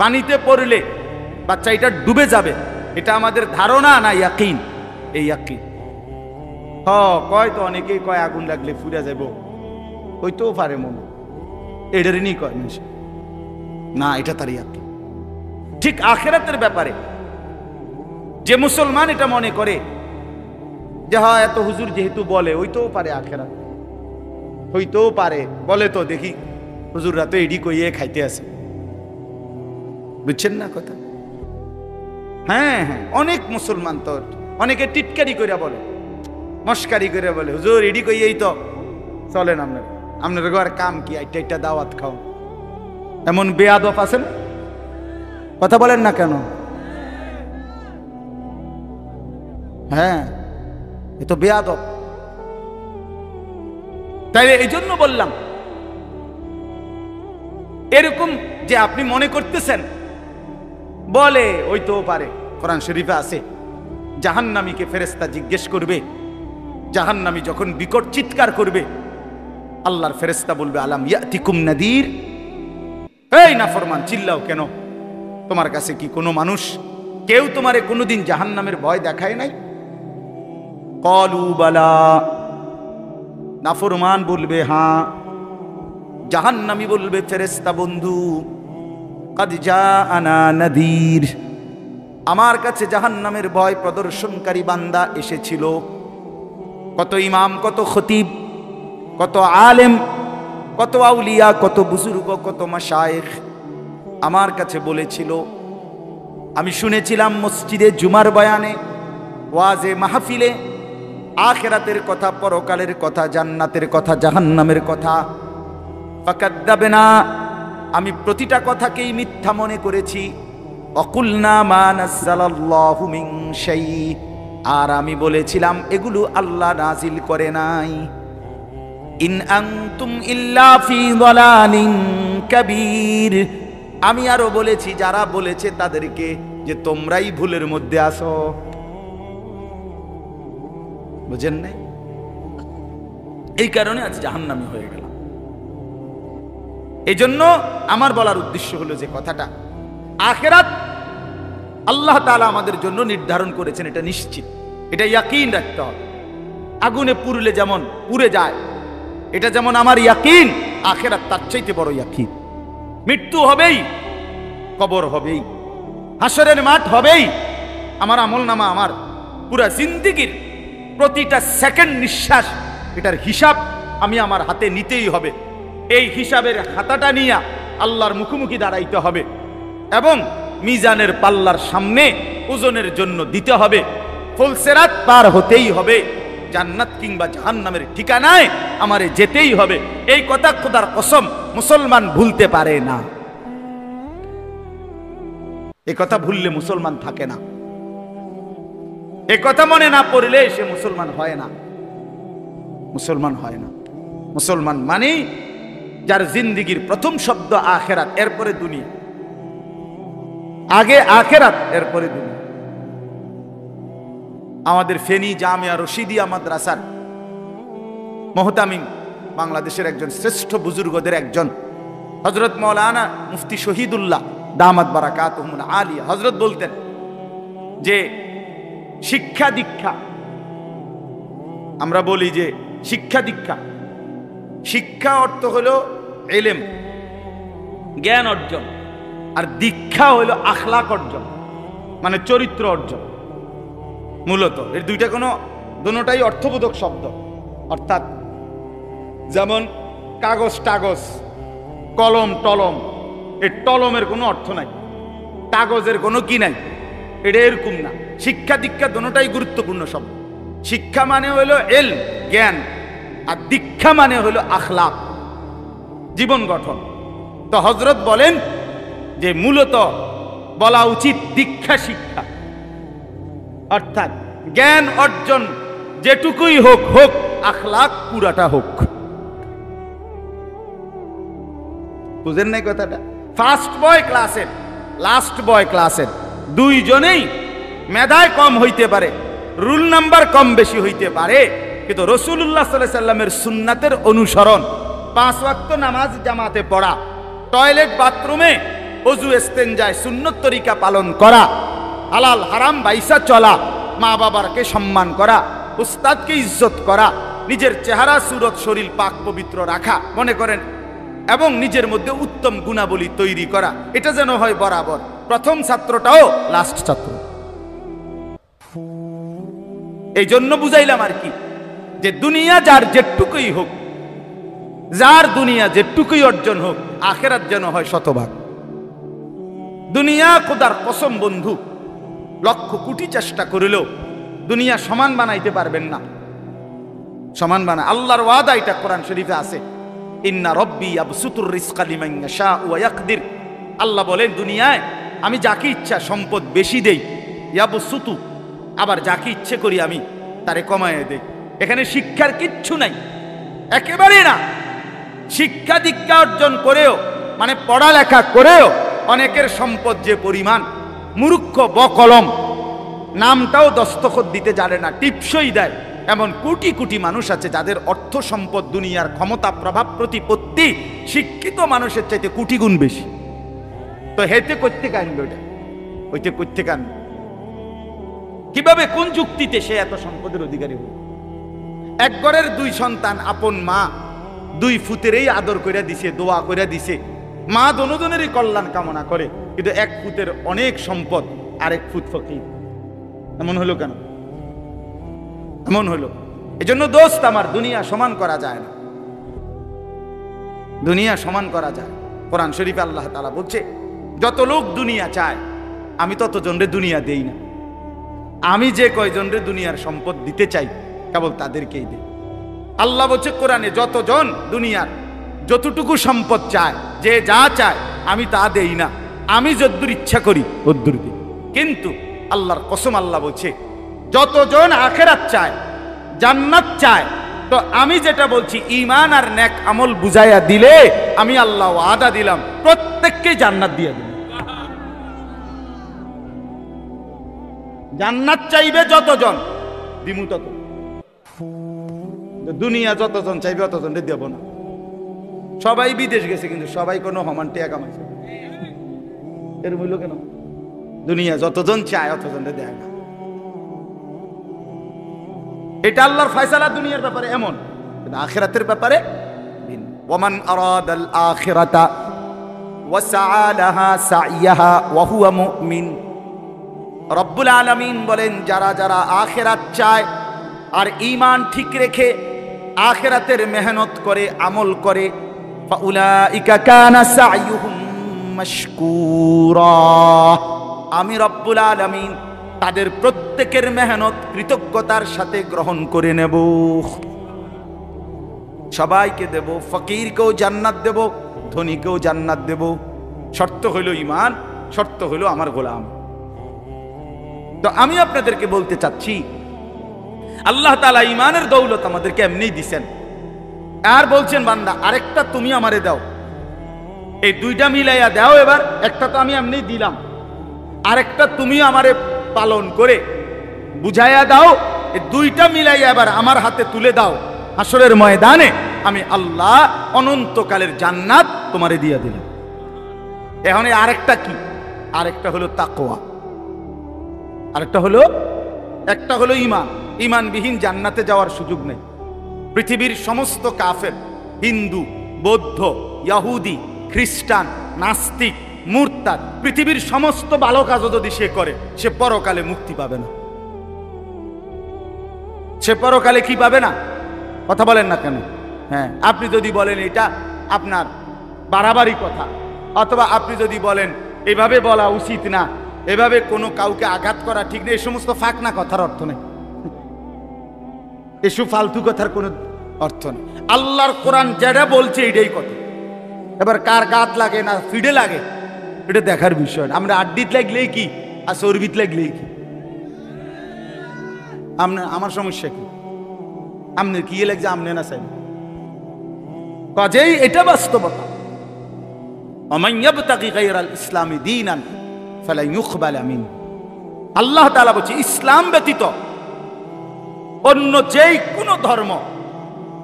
পানিতে পড়লে বাচ্চা এটা ডুবে যাবে, এটা আমাদের ধারণা না ইয়াকিন। এই ইয়াকিন কয় তো অনেকেই কয় আগুন লাগলে পুড়ে যাব, হইতেও পারে মনে, এটারই নি কয় মানুষ না, এটা তার ইয়াকিন। ঠিক আখিরাতের ব্যাপারে যে মুসলমান এটা মনে করে যে হ্যাঁ এত হুজুর যেহেতু বলে হইতেও পারে, আখিরাত হইতেও পারে, বলে তো দেখি হুজুররা তো এডি কইয়ে খাইতে আছে, বুঝছেন না কথা? হ্যাঁ হ্যাঁ, অনেক মুসলমান তো অনেকে টিটকারি করে বলে, মস্কারি করে বলে, হুজুর এডি কইয়েই তো চলেন আপনার ঘর কাম কি, একটা দাওয়াত খাও। এমন বেয়াদব আছেন, কথা বলেন না কেন? হ্যাঁ, এ তো বেয়াদব। তাই এই জন্য বললাম, এরকম যে আপনি মনে করতেছেন বলে হইতেও পারে, কোরআন শরীফে আছে জাহান্নামীকে ফেরেশতা জিজ্ঞেস করবে, জাহান্নামী যখন বিকট চিৎকার করবে, আল্লাহর ফেরেশতা বলবে আলাম ইয়াতিকুম নাদির, এই নাফরমান চিল্লাও কেন, তোমার কাছে কি কোনো মানুষ, কেউ তোমারে কোনোদিন জাহান্নামের ভয় দেখায় নাই? ক্বালু বালা, নাফরমান বলবে হ্যাঁ, জাহান্নামী বলবে ফেরেশতা বন্ধু কাদ জাআনা নাযীর, আমার কাছে জাহান্নামের ভয় প্রদর্শনকারী বান্দা এসেছিল। কত ইমাম, কত খতিব, কত আলেম, কত আউলিয়া, কত বুজুর্গ, কত মাশায়েখ আমার কাছে বলেছিল। আমি শুনেছিলাম মসজিদে জুমার বয়ানে, ওয়াজে মাহফিলে আখিরাতের কথা, পরকালের কথা, জান্নাতের কথা, জাহান্নামের কথা। ফাকাদ্দাবনা, আমি প্রতিটা কথাকেই মিথ্যা মনে করেছি। অকুলনা মা নাযালাল্লাহু মিন শাই, আর আমি বলেছিলাম এগুলো আল্লাহ নাজিল করে নাই। ইন আনতুম ইল্লা ফি যালালিন কাবীর, আমি আরো বলেছি যারা বলেছে তাদেরকে যে তোমরাই ভুলের মধ্যে আছো। বুঝেন নাই? এই কারণে আজ জাহান্নামী হয়ে গেল। এই জন্য আমার বলার উদ্দেশ্য হলো যে কথাটা, আখিরাত আল্লাহ তাআলা আমাদের জন্য নির্ধারণ করেছেন, এটা নিশ্চিত, এটা ইয়াকিন রাখতে হবে। আগুনে পুড়লে যেমন পুড়ে যায়, এটা যেমন আমার ইয়াকিন, আখিরাত তার চাইতে বড় ইয়াকিন। মৃত্যু হবেই, কবর হবেই, হাসরের মাঠ হবেই। আমার আমলনামা, আমার পুরা জিন্দেগীর প্রতিটা সেকেন্ড নিঃশ্বাস, এটার হিসাব আমি আমার হাতে নিতেই হবে। এই হিসাবের খাতাটা নিয়ে আল্লাহর মুখোমুখি দাঁড়াইতে হবে এবং মিজানের পাল্লার সামনে ওজনের জন্য দিতে হবে। ফুলসিরাত পার হতেই হবে, জান্নাত কিংবা জাহান্নামের ঠিকানায় আমারে যেতেই হবে। এই কথা খোদার কসম মুসলমান ভুলতে পারে না। এই কথা ভুললে মুসলমান থাকে না, এই কথা মনে না পড়লে সে মুসলমান হয় না। মুসলমান হয় না। মুসলমান মানে যার জিন্দেগীর প্রথম শব্দ আখিরাত, এরপরে দুনিয়া। আগে আখিরাত, এরপরে দুনিয়া। আমাদের ফেনী জামিয়া রশিদিয়া মাদ্রাসার মুহতামিম, বাংলাদেশের একজন শ্রেষ্ঠ বুজুর্গদের একজন, হযরত মাওলানা মুফতি শহীদুল্লাহ দামাত বারাকাতুহুল আলিয়া, হযরত বলতেন যে শিক্ষা দীক্ষা, আমরা বলি যে শিক্ষা দীক্ষা, শিক্ষা অর্থ হলো ইলম, জ্ঞান অর্জন, আর দীক্ষা হলো আখলাক অর্জন, মানে চরিত্র অর্জন। মূলত এর দুইটা দুটোটাই অর্থবোধক শব্দ। অর্থাৎ যেমন কাগজ টাগজ, কলম টলম, এই টলমের কোনো অর্থ নাই, কাগজের কোনো কি নাই, এটা এরকম না। শিক্ষা দীক্ষা দুটোটাই গুরুত্বপূর্ণ শব্দ। শিক্ষা মানে হলো ইলম, জ্ঞান, আর দীক্ষা মানে হলো আখলাক, জীবন গঠন। তো হযরত বলেন যে মূলত বলা উচিত দীক্ষা শিক্ষা, অর্থাৎ জ্ঞান অর্জন যেটুকুই হোক হোক, আখলাক পুরাটা হোক। বুঝেন নাই কথাটা? ফার্স্ট বয় ক্লাসের, লাস্ট বয় ক্লাসের দুইজনেই মেধায় কম হইতে পারে, রুল নাম্বার কম বেশি হইতে পারে, কিন্তু রাসূলুল্লাহ সাল্লাল্লাহু আলাইহি সাল্লামের সুন্নাতের অনুসরণ, 5 ওয়াক্ত নামাজ জামাতে পড়া, টয়লেট বাথরুমে ওযু ইস্তেনজায় সুন্নত তরিকা পালন করা, হালাল হারাম বাইসা চলা, মা বাবাকে সম্মান করা, উস্তাদকে ইজ্জত করা, নিজের চেহারা সুরত শরীর পাক পবিত্র রাখা মনে করেন, এবং নিজের মধ্যে উত্তম গুণাবলী তৈরি করা, এটা যেন হয় বরাবর। প্রথম ছাত্রটাও লাস্ট ছাত্র। এই জন্য বুঝাইলাম আর কি, যে দুনিয়া যার যেটুকুই হোক, যার দুনিয়া যেটুকুই অর্জন হোক, আখিরাত যেন হয় শতভাগ। দুনিয়া খোদার কসম বন্ধু, লক্ষ কোটি চেষ্টা করিলেও দুনিয়া সমান বানাইতে পারবেন না। সমান বানায় আল্লাহর ওয়াদা, এটা কোরআন শরীফে আছে, ইন্না রব্বি ইয়াবসুতুর রিজকা লিমান ইয়াশা ওয়া ইয়াকদির। আল্লাহ বলেন দুনিয়ায় আমি যাকে ইচ্ছা সম্পদ বেশি দেই, ইয়াবসুতু, আবার যাকে ইচ্ছে করি আমি তারে কমায় দেই। এখানে শিক্ষার কিচ্ছু নাই, একেবারে না। শিক্ষা দীক্ষা অর্জন করেও, মানে পড়ালেখা করেও অনেকের সম্পদ যে পরিমাণ, মূর্খ বকলম, নামটাও দস্তখত দিতে জানে না, টিপসই দেয়, এমন কোটি কোটি মানুষ আছে যাদের অর্থ সম্পদ, দুনিয়ার ক্ষমতা, প্রভাব প্রতিপত্তি শিক্ষিত মানুষের চাইতে কোটি গুণ বেশি। তো হেতে করতে কানবে, ওটা ওইতে করতে কানবে কিভাবে, কোন যুক্তিতে সে এত সম্পদের অধিকারী হল? এক ঘরের দুই সন্তান, আপন মা দুই ফুতেরই আদর কইরা দিছে, দোয়া কইরা দিছে, মা দোনোজনেরই কল্যাণ কামনা করে, কিন্তু এক ফুতের অনেক সম্পদ, আরেক ফুত ফকির। এমন হলো কেন? এমন হলো এজন্য দোস্ত আমার, দুনিয়া সমান করা যায় না, দুনিয়া সমান করা যায়। কোরআন শরীফে আল্লাহ তাআলা বলছে, যত লোক দুনিয়া চায় আমি ততজনরে দুনিয়া দেই না, আমি যে কয়জনরে দুনিয়ার সম্পদ দিতে চাই কেবল তাদেরকেই দেই। আল্লাহ বলছে কোরআনে, যতজন দুনিয়ার যতটুকু সম্পদ চায়, যে যা চায় আমি তা দেই না, আমি যদ্দুর ইচ্ছা করি তদ্দুর দিই। কিন্তু আল্লাহর কসম, আল্লাহ বলছে যতজন আখিরাত চায়, জান্নাত চায়, তো আমি যেটা বলছি ঈমান আর নেক আমল বুঝাইয়া দিলে আমি আল্লাহ ওয়াদা দিলাম প্রত্যেককে জান্নাত দিয়ে দিলাম। জান্নাত চাইবে যতজন দিমু তত, দুনিয়া যতজন চাইবে অতজন দেব না। সবাই বিদেশ গেছে কিন্তু সবাই কোনো সমান টিয়া কামাইছে, এর মূল্য কেন? দুনিয়া যতজন চায় অতজন দেয় না। এটা আল্লাহর ফয়সালা দুনিয়ার ব্যাপারে এমন, কিন্তু আখিরাতের ব্যাপারে ওয়ামান আরাদাল আখিরাতা ওয়া সাআ লাহা সাইয়াহা ওয়া হুয়া মুমিন। রব্বুল আলামিন বলেন, যারা যারা আখিরাত চায় আর ঈমান ঠিক রেখে আখিরাতের মেহনত করে, আমল করে, ফাউলাইকা কানা সাইয়ুহুম মাশকুরা, আমি রব্বুল আলামিন তাদের প্রত্যেকের মেহনত কৃতজ্ঞতার সাথে গ্রহণ করে নেব। সবাইকে দেব, ফকিরকেও জান্নাত দেব, ধনীকেও জান্নাত দেব। শর্ত হইল ঈমান, শর্ত হইল আমার গোলাম। তো আমি আপনাদেরকে বলতে চাচ্ছি, আল্লাহ তাআলা ঈমানের দৌলত আমাদেরকে এমনিই দিছেন, আর বলছেন বান্দা আরেকটা তুমি আমারে দাও। এই দুইটা মিলাইয়া দাও। এবার একটা তো আমি এমনি দিলাম, আরেকটা তুমি আমারে পালন করে বুঝাইয়া দাও। এই দুইটা মিলাইয়া এবার আমার হাতে তুলে দাও। হাসরের ময়দানে আমি আল্লাহ অনন্তকালের জান্নাত তোমারে দিয়ে দিলাম। এখন আরেকটা কি? আরেকটা হলো তাকওয়া, আরেকটা হলো, একটা হলো ঈমান। ঈমানবিহীন জান্নাতে যাওয়ার সুযোগ নেই। পৃথিবীর সমস্ত কাফের, হিন্দু, বৌদ্ধ, ইহুদি, খ্রিস্টান, নাস্তিক, মুরতাদ, পৃথিবীর সমস্ত ভালো কাজও যদি সে করে, সে পরকালে মুক্তি পাবে না। সে পরকালে কি পাবে না? কথা বলেন না কেন? হ্যাঁ, আপনি যদি বলেন এটা আপনার বাড়াবাড়ি কথা, অথবা আপনি যদি বলেন এভাবে বলা উচিত না, এভাবে কোনো কাউকে আঘাত করা ঠিক নেই, এই সমস্ত ফাঁকনা কথার অর্থ নেই, এসব ফালতু কথার কোনো অর্থ নেই। আল্লাহর কোরআন যেটা বলছে এটাই কথা। এবার কার গাত লাগে না ফিডে লাগে এটা দেখার বিষয় না। আমরা আড্ডিত লাগলেই কি আর চর্বিত লাগলেই কি, আমার সমস্যা কি? আমনে কি লাগছে, আমনে না চাই কাজেই এটা বাস্তবতা। ওমান ইয়াবতাগি গায়রাল ইসলামি দীনান ফালা ইউকবাল মিনহু। আল্লাহ তাআলা বলছে ইসলাম ব্যতীত অন্য যেই কোনো ধর্ম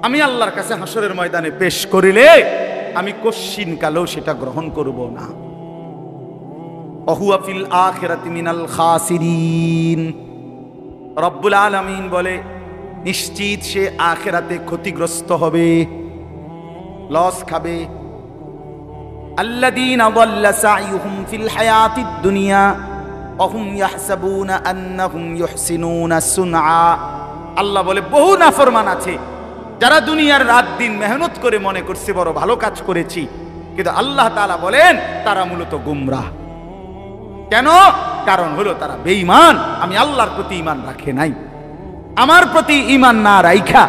আমি আল্লাহর কাছে হাসরের ময়দানে পেশ করিলে আমি কশ্চিন কালেও সেটা গ্রহণ করব না। ওহুয়া ফিল আখিরাতি মিনাল খাসিরিন। রব্বুল আলামিন বলে নিশ্চিত সে আখিরাতে ক্ষতিগ্রস্ত হবে, লস খাবে। আল্লাযীনা যাল্লা সাইয়ুহুম ফিল হায়াতিদ দুনিয়া ওয়া হুম ইয়াহসাবুনা আন্নাহুম ইউহসিনুনা সুনআ। আল্লাহ বলে বহু নাফরমান আছে যারা দুনিয়ার রাত দিন মেহনত করে মনে করছে বড় ভালো কাজ করেছি, কিন্তু আল্লাহ তাআলা বলেন তারা মূলত গুমরাহ। কেন? কারণ হলো তারা বেঈমান, আমি আল্লাহর প্রতি ঈমান রাখে নাই। আমার প্রতি ঈমান না রাইখা,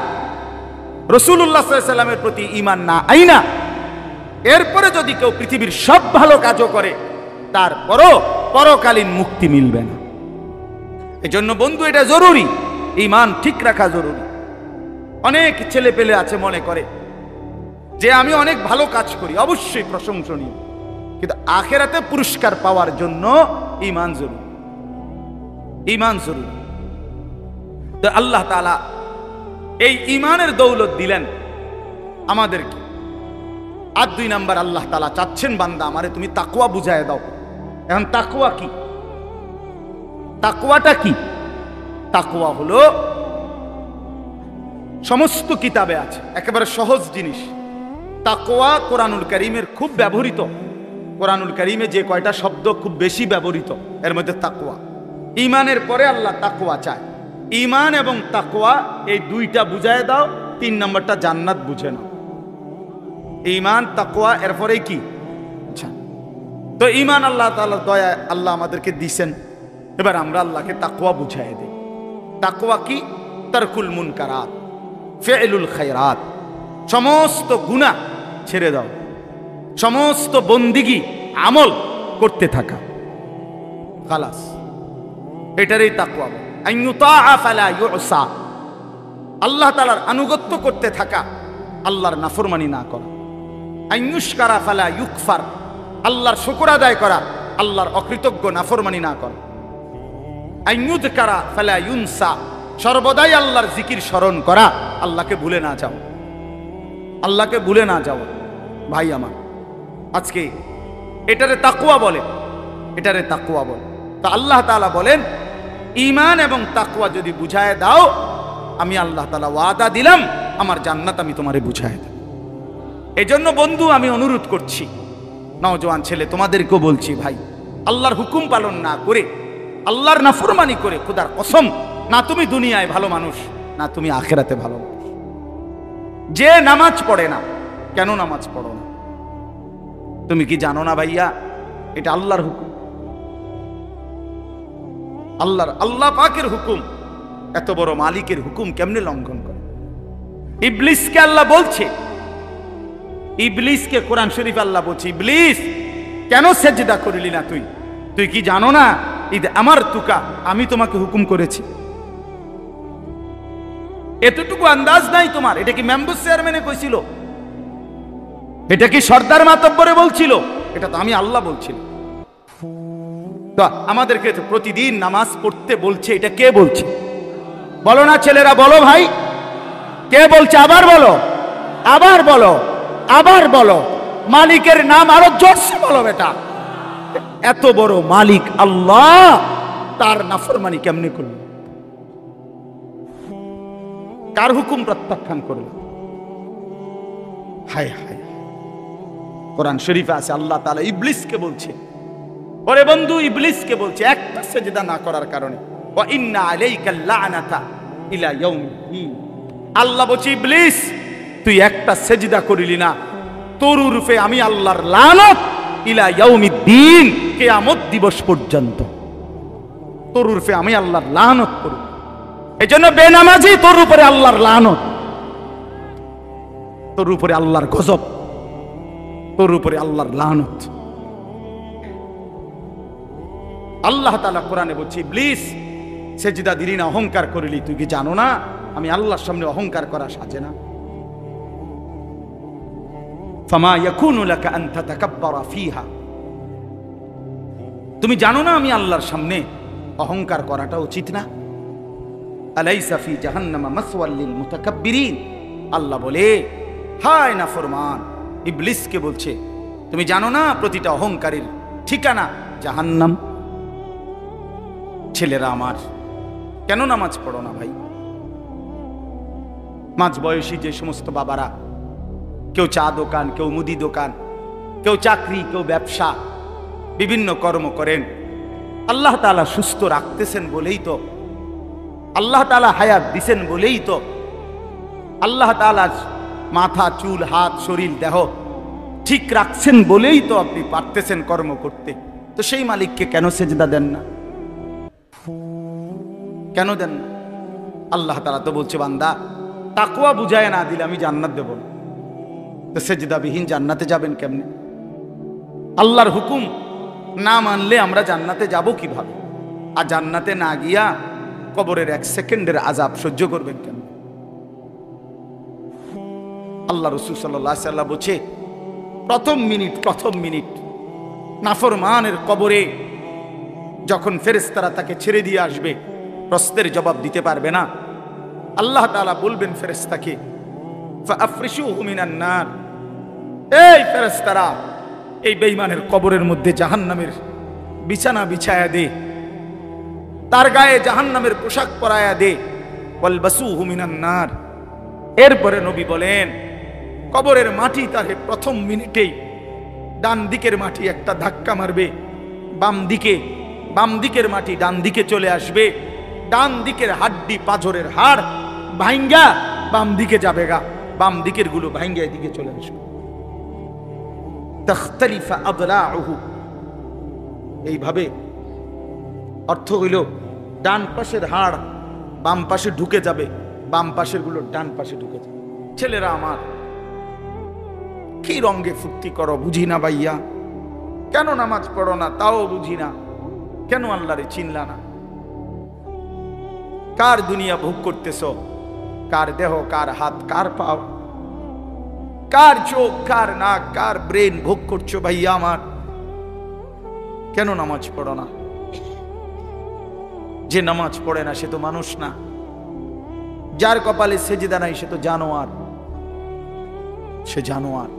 রাসূলুল্লাহ সাল্লাল্লাহু আলাইহি ওয়াসাল্লামের প্রতি ঈমান না আইনা, এরপরে যদি কেউ পৃথিবীর সব ভালো কাজও করে তারপরও পরকালীন মুক্তি মিলবে না। এজন্য বন্ধু এটা জরুরি, ঈমান ঠিক রাখা জরুরি। অনেক ছেলে পেলে আছে মনে করে যে আমি অনেক ভালো কাজ করি, অবশ্যই প্রশংসনীয়, কিন্তু আখিরাতে পুরস্কার পাওয়ার জন্য ঈমান জরুরি, ঈমান জরুরি। তো আল্লাহ তাআলা এই ঈমানের দৌলত দিলেন আমাদেরকে। আর 2 নাম্বার আল্লাহ তাআলা চাচ্ছেন বান্দা আমারে তুমি তাকওয়া বুঝায় দাও। এখন তাকওয়া কি? তাকওয়াটা কি? তাকওয়া হলো সমস্ত কিতাবে আছে, একেবারে সহজ জিনিস। তাকওয়া কোরআনুল কারীমের খুব ব্যবহৃত, কোরআনুল কারীমে যে কয়টা শব্দ খুব বেশি ব্যবহৃত এর মধ্যে তাকওয়া। ঈমানের পরে আল্লাহ তাকওয়া চায়। ঈমান এবং তাকওয়া এই দুইটা বুঝায় দাও, 3 নম্বরটা জান্নাত বুঝে নাও। ঈমান তাকওয়া এরপরে কি? আচ্ছা, তো ঈমান আল্লাহ তাআলার দয়ায় আল্লাহ আমাদেরকে দিয়েছেন, এবার আমরা আল্লাহকে তাকওয়া বুঝাই দেই। তাকওয়া কি? তারকুল মুনকারাত, ফি'লুল খায়রাত, সমস্ত গুনাহ ছেড়ে দাও, সমস্ত বন্দিগি আমল করতে থাকা, খালাস, এটারই তাকওয়া। আইয়ুতাআ ফালা ইউসা, আল্লাহ তাআলার আনুগত্য করতে থাকা, আল্লাহর নাফরমানি না করা। আইয়ুশকারা ফালা ইউকফার, আল্লাহর শুকর আদায় করা, আল্লাহর অকৃতজ্ঞ নাফরমানি না করা। আইয়ুযকারা ফালা ইউনসা, সর্বদাই আল্লাহর জিকির স্মরণ করা, আল্লাহকে ভুলে না যাও, আল্লাহকে ভুলে না যাও। ভাই আমার, আজকে এটারে তাকওয়া বলে, এটারে তাকওয়া বলে। তা আল্লাহ তাআলা বলেন ঈমান এবং তাকওয়া যদি বুঝায় দাও, আমি আল্লাহ তাআলা ওয়াদা দিলাম আমার জান্নাত আমি তোমারে বুঝায় দেব। এজন্য বন্ধু আমি অনুরোধ করছি, নওজোয়ান ছেলে তোমাদেরকেও বলছি, ভাই আল্লাহর হুকুম পালন না করে, আল্লাহর নাফরমানি করে, খোদার কসম, না তুমি দুনিয়ায় ভালো মানুষ, না তুমি আখিরাতে ভালো মানুষ। যে নামাজ পড়ে না, কেন নামাজ পড়ো না? তুমি কি জানো না ভাইয়া, এটা আল্লাহর হুকুম, আল্লাহ পাকের হুকুম। এত বড় মালিকের হুকুম কেমনে লঙ্ঘন করে? ইবলিসকে আল্লাহ বলছে, ইবলিসকে কোরআন শরীফ আল্লাহ বলছে, ইবলিস কেন সেজদা করলি না তুই? তুই কি জানো না ঈদ আমার তুকা, আমি তোমাকে হুকুম করেছি? এতটুকু আন্দাজ নাই তোমার? এটা কি মেম্বার চেয়ারম্যানে কইছিল? এটা কি সর্দার মাতব্বরে বলছিল? এটা তো আমি আল্লাহ বলছিল। তো আমাদেরকে তো প্রতিদিন নামাজ পড়তে বলছে, এটা কে বলছে? বলো না ছেলেরা, বলো ভাই, কে বলছে? আবার বলো, আবার বলো, আবার বলো। মালিকের নাম আরো জোরসে বলো বেটা। এত বড় মালিক আল্লাহ, তার নাফরমানি কেমনে করল? কার হুকুম প্রত্যাখ্যান করল? হায় হায়, কোরআন শরীফে আছে আল্লাহ তাআলা ইবলিসকে বলছে, ওরে বন্ধু, ইবলিসকে বলছে একটা সেজদা না করার কারণে, ওয়া ইন্না আলাইকাল লা'নাতা ইলা ইয়াউমিদ্দিন। আল্লাহ বলছে ইবলিস তুই একটা সেজদা করিলি না, তোর রূপে আমি আল্লাহর লানত ইলা ইয়াউমিদ্দিন, কিয়ামত দিবস পর্যন্ত তোর রূপে আমি আল্লাহর লানত করব। এজন্য বেনামাজি তোর উপরে আল্লাহর লানত, তোর উপরে আল্লাহর গজব, তোর উপরে আল্লাহর লানত। আল্লাহ তাআলা কোরআনে বলছে ইবলিস সেজদা দিলি না, অহংকার করিলি, তুই কি জানো না আমি আল্লাহর সামনে অহংকার করা সাজে না? ফামা ইয়াকুনু লাকা আন তাতাকাব্বারা ফিহা, তুমি জানো না আমি আল্লাহর সামনে অহংকার করাটা উচিত না? আলাইসা ফি জাহান্নামা মাসওয়াল লিল মুতাকাব্বিরিন। আল্লাহ বলে হায় নাফরমান, ইবলিসকে বলছে তুমি জানো না প্রতিটা অহংকারীর ঠিকানা জাহান্নাম। ছেলেরা আমার, কেন নামাজ পড়ো না ভাই? মাঝ বয়সী যে সমস্ত বাবারা, কেউ চা দোকান, কেউ মুদি দোকান, কেউ চাকরি, কেউ ব্যবসা, বিভিন্ন কর্ম করেন, আল্লাহ তাআলা সুস্থ রাখতেছেন বলেই তো, আল্লাহ তাআলা হায়াত দিছেন বলেই তো, আল্লাহ তাআলা মাথা, চুল, হাত, শরীর, দেহ ঠিক রাখছেন বলেই তো আপনি পারতেছেন কর্ম করতে। তো সেই মালিককে কেন সেজদা দেন না? কেন দেন না? আল্লাহ তাআলা তো বলছে বান্দা তাকওয়া বুঝায় না দিলে আমি জান্নাত দেব না। তো সেজদাবিহীন জান্নাতে যাবেন কেমনে? আল্লাহর হুকুম না মানলে আমরা জান্নাতে যাব কিভাবে? আর জান্নাতে না গিয়া কবরের 1 সেকেন্ডের আযাব সহ্য করবেন কেন? আল্লাহ রাসূল সাল্লাল্লাহু আলাইহি ওয়াসাল্লাম বলছে প্রথম মিনিট নাফরমানের কবরে যখন ফেরেশতারা তাকে ছেড়ে দিয়ে আসবে, প্রশ্নের জবাব দিতে পারবে না, আল্লাহ তাআলা বলবেন ফেরেশতাকে ফাআফরিশুহু মিনান নার, এই ফেরেশতারা এই বেঈমানের কবরের মধ্যে জাহান্নামের বিছানা বিছায়া দে, তার গায়ে জাহান্নামের পোশাক পরায়া দে, ওয়ালবাসুহু মিনান নার, এরপরে নবী বলেন, কবরের মাটি তারে প্রথম মিনিটেই ডান দিকের মাটি একটা ধাক্কা মারবে, বাম দিকের মাটি ডান দিকে চলে আসবে, ডান দিকের হাড্ডি পাঁজরের হাড় ভাঙ্গা বাম দিকে যাবে গা, বাম দিকের গুলো ভাঙ্গা এদিকে চলে আসবে। তাখতালিফা আদলাউহু, এইভাবে অর্থ হইল ডান পাশের হাড় বাম পাশে ঢুকে যাবে, বাম পাশের গুলো ডান পাশে ঢুকে যাবে। ছেলেরা আমার, কি রঙ্গে ফুর্তি করো বুঝি না ভাইয়া, কেন নামাজ পড়ো না তাও বুঝি না, কেন আল্লাহরে চিনলা না? কার দুনিয়া ভোগ করতেছ? কার দেহ, কার হাত, কার পাও, কার চোখ, কার নাক, কার ব্রেন ভোগ করছো ভাইয়া আমার? কেন নামাজ পড়ো না? যে নামাজ পড়ে না সে তো মানুষ না, যার কপালে সেজদা নাই সে তো জানোয়ার, সে জানোয়ার।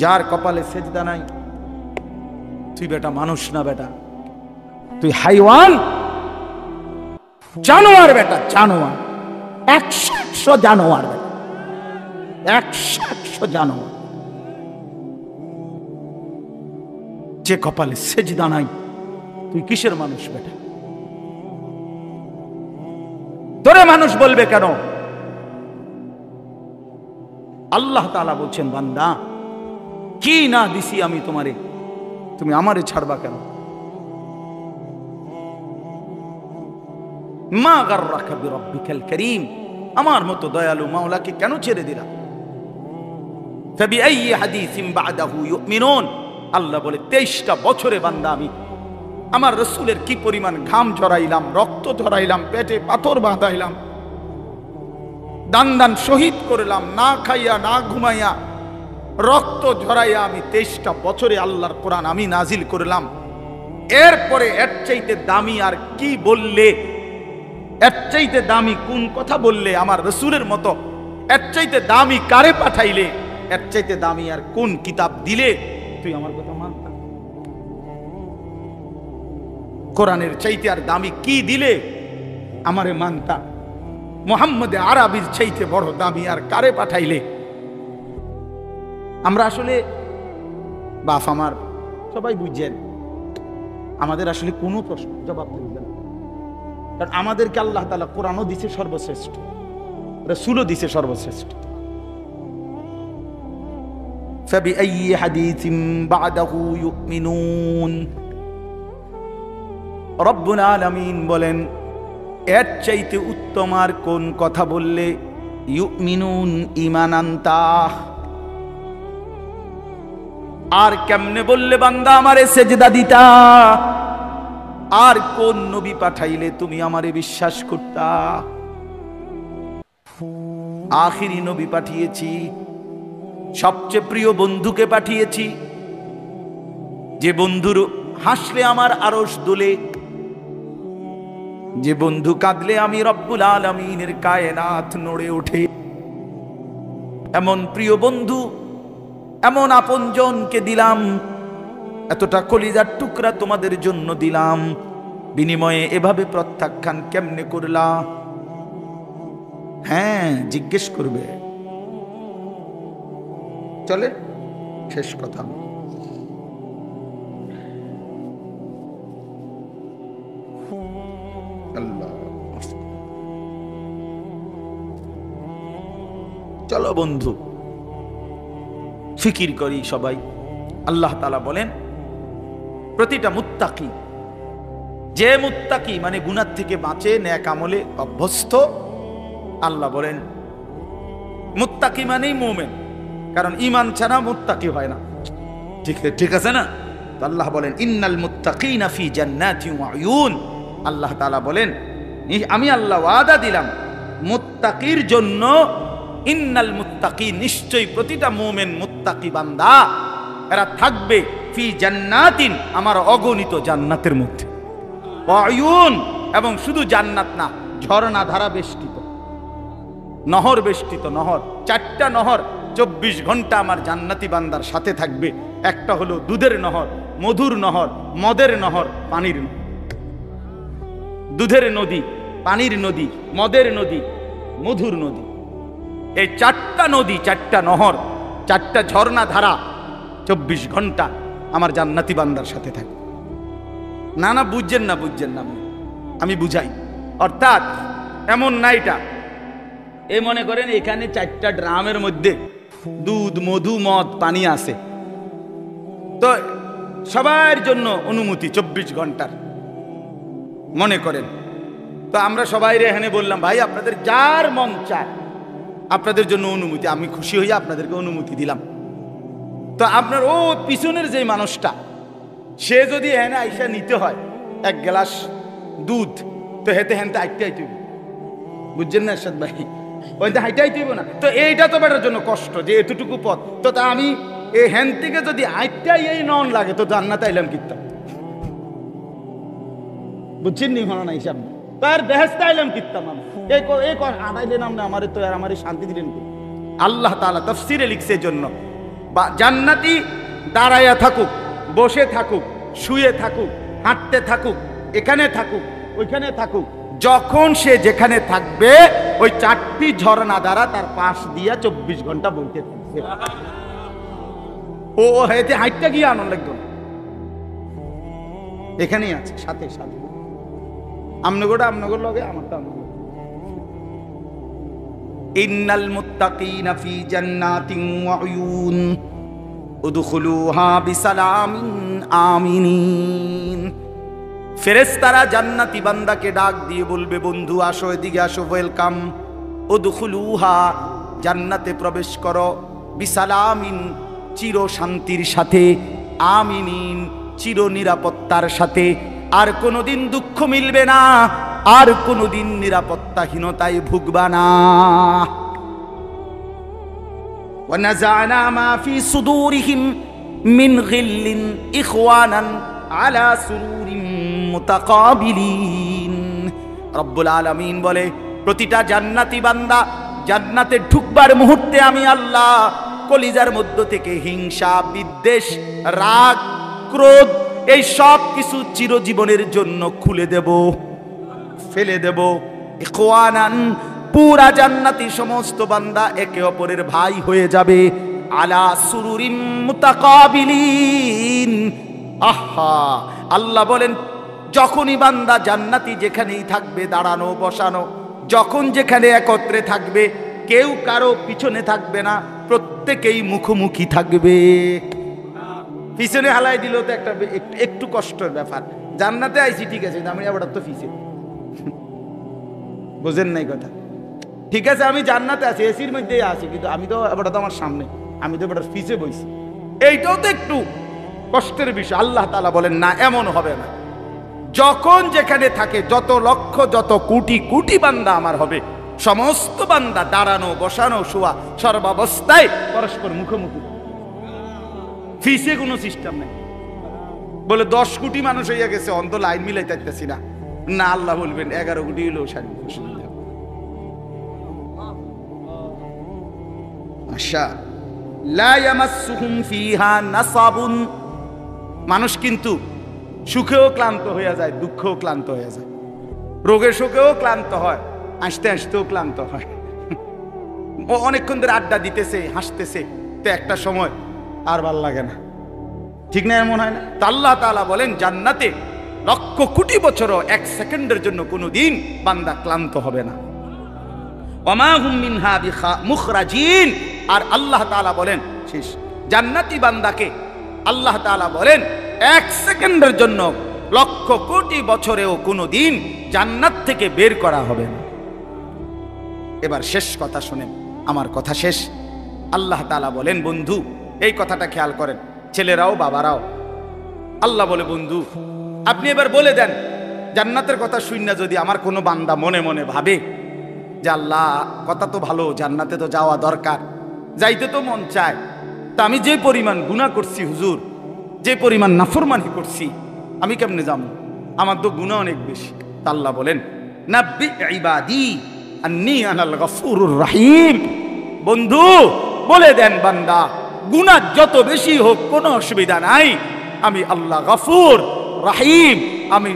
যার কপালে সেজদা নাই তুই বেটা মানুষ না, বেটা তুই হাইওয়ান, জানোয়ার বেটা, জানোয়ার, 100 জানোয়ার বেটা, 100 জানোয়ার। যে কপালে সেজদা নাই তুই কিসের মানুষ বেটা? তোরে মানুষ বলবে কেন? আল্লাহ তাআলা বলছেন, বান্দা কি না দিছি আমি তোমারে, তুমি আমারে ছাড়বা কেন? মা গাররাকা বিরাব্বিকাল কারীম, আমার মতো দয়ালু মাওলাকে কেন ছেড়ে দিলা? ফাবিআইয়ি হাদিসিন বা'দাহু ইউমিনুন, আল্লাহ বলে 23টা বছরে বান্দা আমি আমার রাসূলের কি পরিমাণ ঘাম ঝরাইলাম, রক্ত ঝরাইলাম, পেটে পাথর বাঁধাইলাম, দান দান শহীদ করলাম, না খাইয়া না ঘুমাইয়া রক্ত ঝরাইয়া আমি 23টা বছরে আল্লাহর কোরআন আমি নাজিল করলাম। এরপরে এর চাইতে দামি আর কি বললে, এর চাইতে দামি কোন কথা বললে আমার রাসূলের মতো, এর চাইতে দামি কারে পাঠাইলে, এর চাইতে দামি আর কোন কিতাব দিলে তুই আমার কথা মানতা? কোরআনের চাইতে আর দামি কি দিলে আমারে মানতা? মুহাম্মদ আরবির চাইতে বড় দামি আর কারে পাঠাইলে? আমরা আসলে বাপ আমার সবাই বুঝছেন, আমাদের আসলে কোনো প্রশ্ন জবাব দিবেন, কারণ আমাদেরকে আল্লাহ তাআলা কোরআনও দিছে সর্বশ্রেষ্ঠ, রাসূলও দিছে সর্বশ্রেষ্ঠ। ফাবিআইয়ি হাদিসিন বা'দাহু ইউমিনুন, রব্বুল আলামিন বলেন এর চাইতে উত্তম আর কোন কথা বললে ইউমিনুন ঈমান আনতা, আর কেমনে বললে বান্দা আমারে সেজদা দিতা, আর কোন নবী পাঠাইলে তুমি আমারে বিশ্বাস করতা? আখিরি নবী পাঠিয়েছি, সবচেয়ে প্রিয় বন্ধুকে পাঠিয়েছি, যে বন্ধুর হাসলে আমার আরশ দোলে, যে বন্ধু কাঁদলে আমি রব্বুল আলামিনের কায়নাত নড়ে ওঠে। এমন প্রিয় বন্ধু, এমন আপনজনকে দিলাম, এতটা কলিজার টুকরা তোমাদের জন্য দিলাম, বিনিময়ে এভাবে প্রত্যাখ্যান কেমনে করলা? হ্যাঁ, জিজ্ঞেস করবে। চলে শেষ কথা, চলো বন্ধু ফিকির করি সবাই। আল্লাহ তাআলা বলেন প্রতিটা মুত্তাকি, যে মুত্তাকি মানে গুনাহ থেকে বাঁচে, নেক আমলে অভ্যস্ত, আল্লাহ বলেন মুত্তাকি মানেই মুমিন, কারণ ঈমান ছাড়া মুত্তাকি হয় না। ঠিক আছে না? তো আল্লাহ বলেন ইন্নাল মুত্তাকিনা ফি জান্নাতিন ওয়া উয়ুন, আল্লাহ তাআলা বলেন আমি আল্লাহ ওয়াদা দিলাম মুত্তাকির জন্য, ইন্নাল মুত্তাকিন, নিশ্চয়ই প্রতিটা মুমিন মুত্তাকি বান্দা এরা থাকবে ফি জান্নাতিন, আমার অগণিত জান্নাতের মধ্যে, ওয়া উয়ুন, এবং শুধু জান্নাত না, ঝর্ণা ধারা বেষ্টিত, নহর বেষ্টিত, নহর, 4টা নহর 24 ঘন্টা আমার জান্নাতি বান্দার সাথে থাকবে। একটা হলো দুধের নহর, মধুর নহর, মদের নহর, পানির নহর। দুধের নদী, পানির নদী, মদের নদী, মধুর নদী। এই 4টা নদী, 4টা নহর, 4টা ঝর্ণা ধারা 24 ঘন্টা আমার জান্নাতি বান্দার সাথে থাকে। না না, বুঝছেন না, বুঝছেন না, আমি বুঝাই। অর্থাৎ এমন না, এটা এই মনে করেন এখানে 4টা ড্রামের মধ্যে দুধ, মধু, মদ, পানি আছে, তো সবার জন্য অনুমতি 24 ঘন্টার মনে করেন। তো আমরা সবাই এখানে বললাম, ভাই আপনাদের যার মন চায় আপনাদের জন্য অনুমতি, আমি খুশি হয়ে আপনাদেরকে অনুমতি দিলাম। তো আপনার ও পিছনের যে মানুষটা, সে যদি এখানে আইসা নিতে হয় 1 গ্লাস দুধ, তো হেতে হেনতে হাইটাই তুইব, বুঝছেন না এরশাদ ভাই? ওইটা হাইটাই তুইব না, তো এইটা তো বেটার জন্য কষ্ট যে এতটুকু পথ। তো তা আমি এই হ্যান থেকে যদি আইটাই এই নন লাগে, তো জান্নাতে আইলাম কিতাম, বুঝছেন নি? হলো না হিসাব, তার বেহেশতে আইলাম কিতাম আমি। এই আনাইলেন আপনি আমারে, তো আর আমারে শান্তি দিলেন কি? আল্লাহ তাআলা তাফসীরে লিখছে জন্য, জান্নাতি দাঁড়ায়া থাকুক, বসে থাকুক, শুয়ে থাকুক, হাঁটতে থাকুক, এখানে থাকুক, ওইখানে থাকুক, যখন সে যেখানে থাকবে ওই 4টি ঝর্ণা দ্বারা তার পাশ দিয়া 24 ঘন্টা বইতে থাকবে। ও হেতে হাইটটা গিয়ে আনন্দ লাগবে, এখানেই আছে সাথে সাথে। আমনগোটা আমনগর লগে, আমারটা আমনগর। ইন্নাল মুত্তাকিনা ফি জান্নাতিন ওয়া উয়ুন উদখুলুহা বিসালামিন আমিনিন। ফেরেশতারা জান্নাতি বান্দাকে ডাক দিয়ে বলবে, বন্ধু আসো, এদিকে আসো, ওয়েলকাম। উদখুলুহা, জান্নাতে প্রবেশ করো, বিসালামিন, চির শান্তির সাথে, আমিনিন, চির নিরাপত্তার সাথে। আর কোনোদিন দুঃখ মিলবে না, আর কোনোদিন নিরাপত্তাহীনতায় ভুগবা না। ওয়ানাযা'না মা ফি সুদুরিহিম মিন গিল্লিন ইখওয়ানান আলা সুরুরিন মুতাকাবিলিন। রব্বুল আলামিন বলে, প্রতিটা জান্নাতি বান্দা জান্নাতে ঢুকবার মুহূর্তে আমি আল্লাহ কলিজার মধ্য থেকে হিংসা, বিদ্বেষ, রাগ, ক্রোধ, এই সব কিছু চিরজীবনের জন্য খুলে দেব, ফেলে দেব। ইখওয়ানান, পুরা জান্নাতি সমস্ত বান্দা একে অপরের ভাই হয়ে যাবে। আলা সুরুরিন মুতাকাবিলিন। আহা, আল্লাহ বলেন, যখনই বান্দা জান্নাতি যেখানেই থাকবে, দাঁড়ানো বসানো, যখন যেখানে একত্রে থাকবে, কেউ কারো পিছনে থাকবে না, প্রত্যেকেই মুখোমুখি থাকবে। পিছনে হালাই দিল তো একটা একটু কষ্টের ব্যাপার। জান্নাতে আইছি ঠিক আছে, আমি আবার তো পিছে, বুঝেন নাই কথা? ঠিক আছে আমি জান্নাতে আছি, এসির মধ্যে আছি, কিন্তু আমি তো এবার তো আমার সামনে, আমি তো এবার পিছে বইছি, এইটাও তো একটু কষ্টের বিষয়। আল্লাহ তাআলা বলেন না, এমন হবে না। যখন যেখানে থাকে, যত লক্ষ, যত কোটি কোটি বান্দা আমার হবে, সমস্ত বান্দা দাঁড়ানো বসানো শোয়া সর্বাবস্থায় পরস্পর মুখোমুখি, ফিসে কোনো সিস্টেম নেই। বলে 10 কোটি মানুষ হইয়া গেছে, অন্ত লাইন মিলাইতে পারতেছি না, না আল্লাহ বলবেন 11 কোটি হইলেও সারি অসুবিধা। আশা লা ইয়ামাসসুহুম ফিহা নাসাবুন। মানুষ কিন্তু সুখেও ক্লান্ত হয়ে যায়, দুঃখেও ক্লান্ত হয়ে যায়, রোগে শোকেও ক্লান্ত হয়, হাসতে হাসতেও ক্লান্ত হয়। ও অনেকক্ষণ ধরে আড্ডা দিতেছে, হাসতেছে, তো একটা সময় আর ভাল লাগে না, ঠিক না? এমন হয় না? তো আল্লাহ তাআলা বলেন, জান্নাতে লক্ষ কোটি বছরও 1 সেকেন্ডের জন্য কোনোদিন বান্দা ক্লান্ত হবে না। ওয়ামা হুম মিনহা মুখরাজিন। আর আল্লাহ তাআলা বলেন, শেষ জান্নাতি বান্দাকে আল্লাহ তাআলা বলেন, 1 সেকেন্ডের জন্য লক্ষ কোটি বছরেও কোনোদিন জান্নাত থেকে বের করা হবে না। এবার শেষ কথা শুনেন, আমার কথা শেষ। আল্লাহ তাআলা বলেন, বন্ধু এই কথাটা খেয়াল করেন, ছেলেরাও বাবারাও। আল্লাহ বলে, বন্ধু আপনি এবার বলে দেন, জান্নাতের কথা শুননা যদি আমার কোনো বান্দা মনে মনে ভাবে যে আল্লাহ কথা তো ভালো, জান্নাতে তো যাওয়া দরকার, যাইতে তো মন চায়, তা আমি যে পরিমাণ গুনাহ করছি হুজুর, যে পরিমাণ নাফরমানি করছি, আমি কেমনে যাবো? আমার তো গুনাহ অনেক বেশি। আল্লাহ বলেন, নাব্বি ইবাদি আন্নী আনাল গফুরুর রহিম। বন্ধু বলে দেন, বান্দা গুনাহ যত বেশি হোক কোনো অসুবিধা নাই, আমি আল্লাহ গফুর রহিম, আমি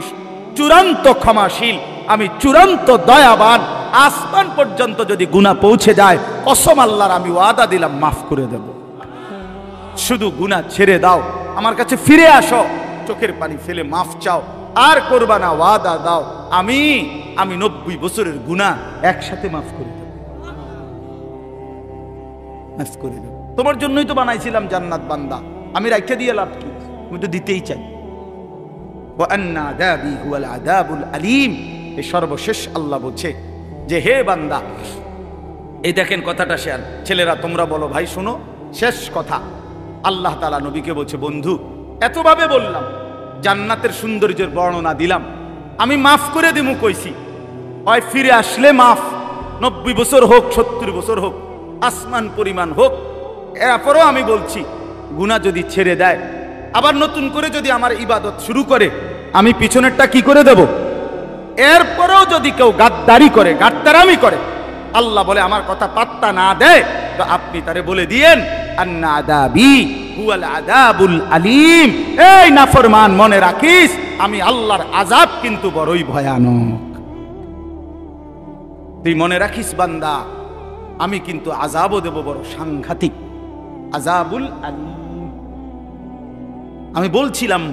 চূড়ান্ত ক্ষমাশীল, আমি চূড়ান্ত দয়াবান, আসমান পর্যন্ত যদি গুনাহ পৌঁছে যায়, কসম আল্লাহর আমি ওয়াদা দিলাম মাফ করে দেব। শুধু গুনাহ ছেড়ে দাও, আমার কাছে ফিরে আসো, চোখের পানি ফেলে মাফ চাও, আর করবা না, ওয়াদা দাও আমি 90 বছরের গুনাহ একসাথে মাফ করে দেব, মাফ করে দেব। তোমার জন্যই তো বানাইছিলাম জান্নাত বান্দা, আমি রাইখা দিয়ে লাভ কি? আমি তো দিতেই চাই। ওয়া আন্না আযাবি হুয়াল আযাবুল আলীম, এই সর্বশেষ আল্লাহ বলছে যে হে বান্দা, এই দেখেন কথাটা শেয়ার, ছেলেরা তোমরা বলো ভাই শোনো, শেষ কথা আল্লাহ তাআলা নবীকে বলছে, বন্ধু এতভাবে বললাম, জান্নাতের সৌন্দর্যের বর্ণনা দিলাম, আমি মাফ করে দিমু কইছি, হয় ফিরে আসলে মাফ, 90 বছর হোক 70 বছর হোক, আসমান পরিমাণ হোক, এরপরও আমি বলছি গুনাহ যদি ছেড়ে দেয়, আবার নতুন করে যদি আমার ইবাদত শুরু করে, আমি পিছনেরটা কি করে দেব? এরপরেও যদি কেউ গাদ্দারি করে, গাদ্দারামি করে, আল্লাহ বলে আমার কথা পাত্তা না দেয়, তো আপনি তারে বলে দিয়েন আন্না আযাবি হুয়াল আযাবুল আলীম, এই নাফরমান মনে রাখিস আমি আল্লাহর আযাব কিন্তু বড়ই ভয়ানক। তুই মনে রাখিস বান্দা, আমি কিন্তু আযাবও দেব বড় সাংঘাতিক, আযাবুল আলীম। আমি বলছিলাম,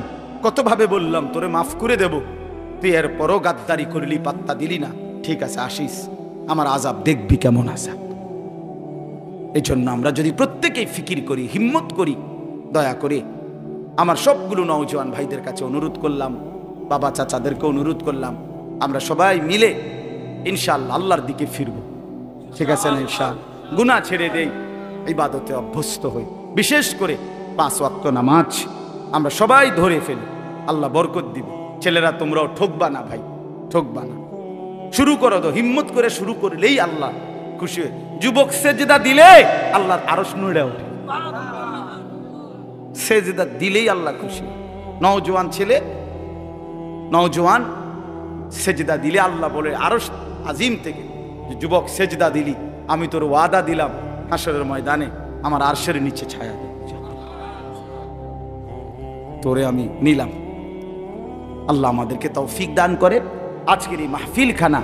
কতভাবে বললাম তোরে মাফ করে দেব, তুই এরপরও গাদ্দারি করলি, পাত্তা দিলি না, ঠিক আছে আসিস, আমার আযাব দেখবি কেমন আযাব। এই জন্য আমরা যদি প্রত্যেকেই ফিকির করি, হিম্মত করি, দয়া করে আমার সবগুলো নওজোয়ান ভাইদের কাছে অনুরোধ করলাম, বাবা চাচাদেরকে অনুরোধ করলাম, আমরা সবাই মিলে ইনশাআল্লাহ আল্লাহর দিকে ফিরব, ঠিক আছে না? ইনশাআল্লাহ গুনাহ ছেড়ে দেই, ইবাদতে অভ্যস্ত হই, বিশেষ করে 5 ওয়াক্ত নামাজ আমরা সবাই ধরে ফেলি, আল্লাহ বরকত দিবে। ছেলেরা তোমরাও ঠকবা না ভাই, ঠকবা না, শুরু করো তো, হিম্মত করে শুরু করলেই আল্লাহ খুশি হয়। যুবক সেজদা দিলে আল্লাহর আরশ নড়ে ওঠে, সেজদা দিলেই আল্লাহ খুশি। নওজোয়ান ছেলে, নওজোয়ান সেজদা দিলে আল্লাহ বলে আরশ আজিম থেকে, যুবক সেজদা দিলি, আমি তোর ওয়াদা দিলাম হাশরের ময়দানে আমার আরশের নিচে ছায়া দেব, তোরে আমি নিলাম। আল্লাহ আমাদেরকে তৌফিক দান করে। আজকের এই মাহফিল খানা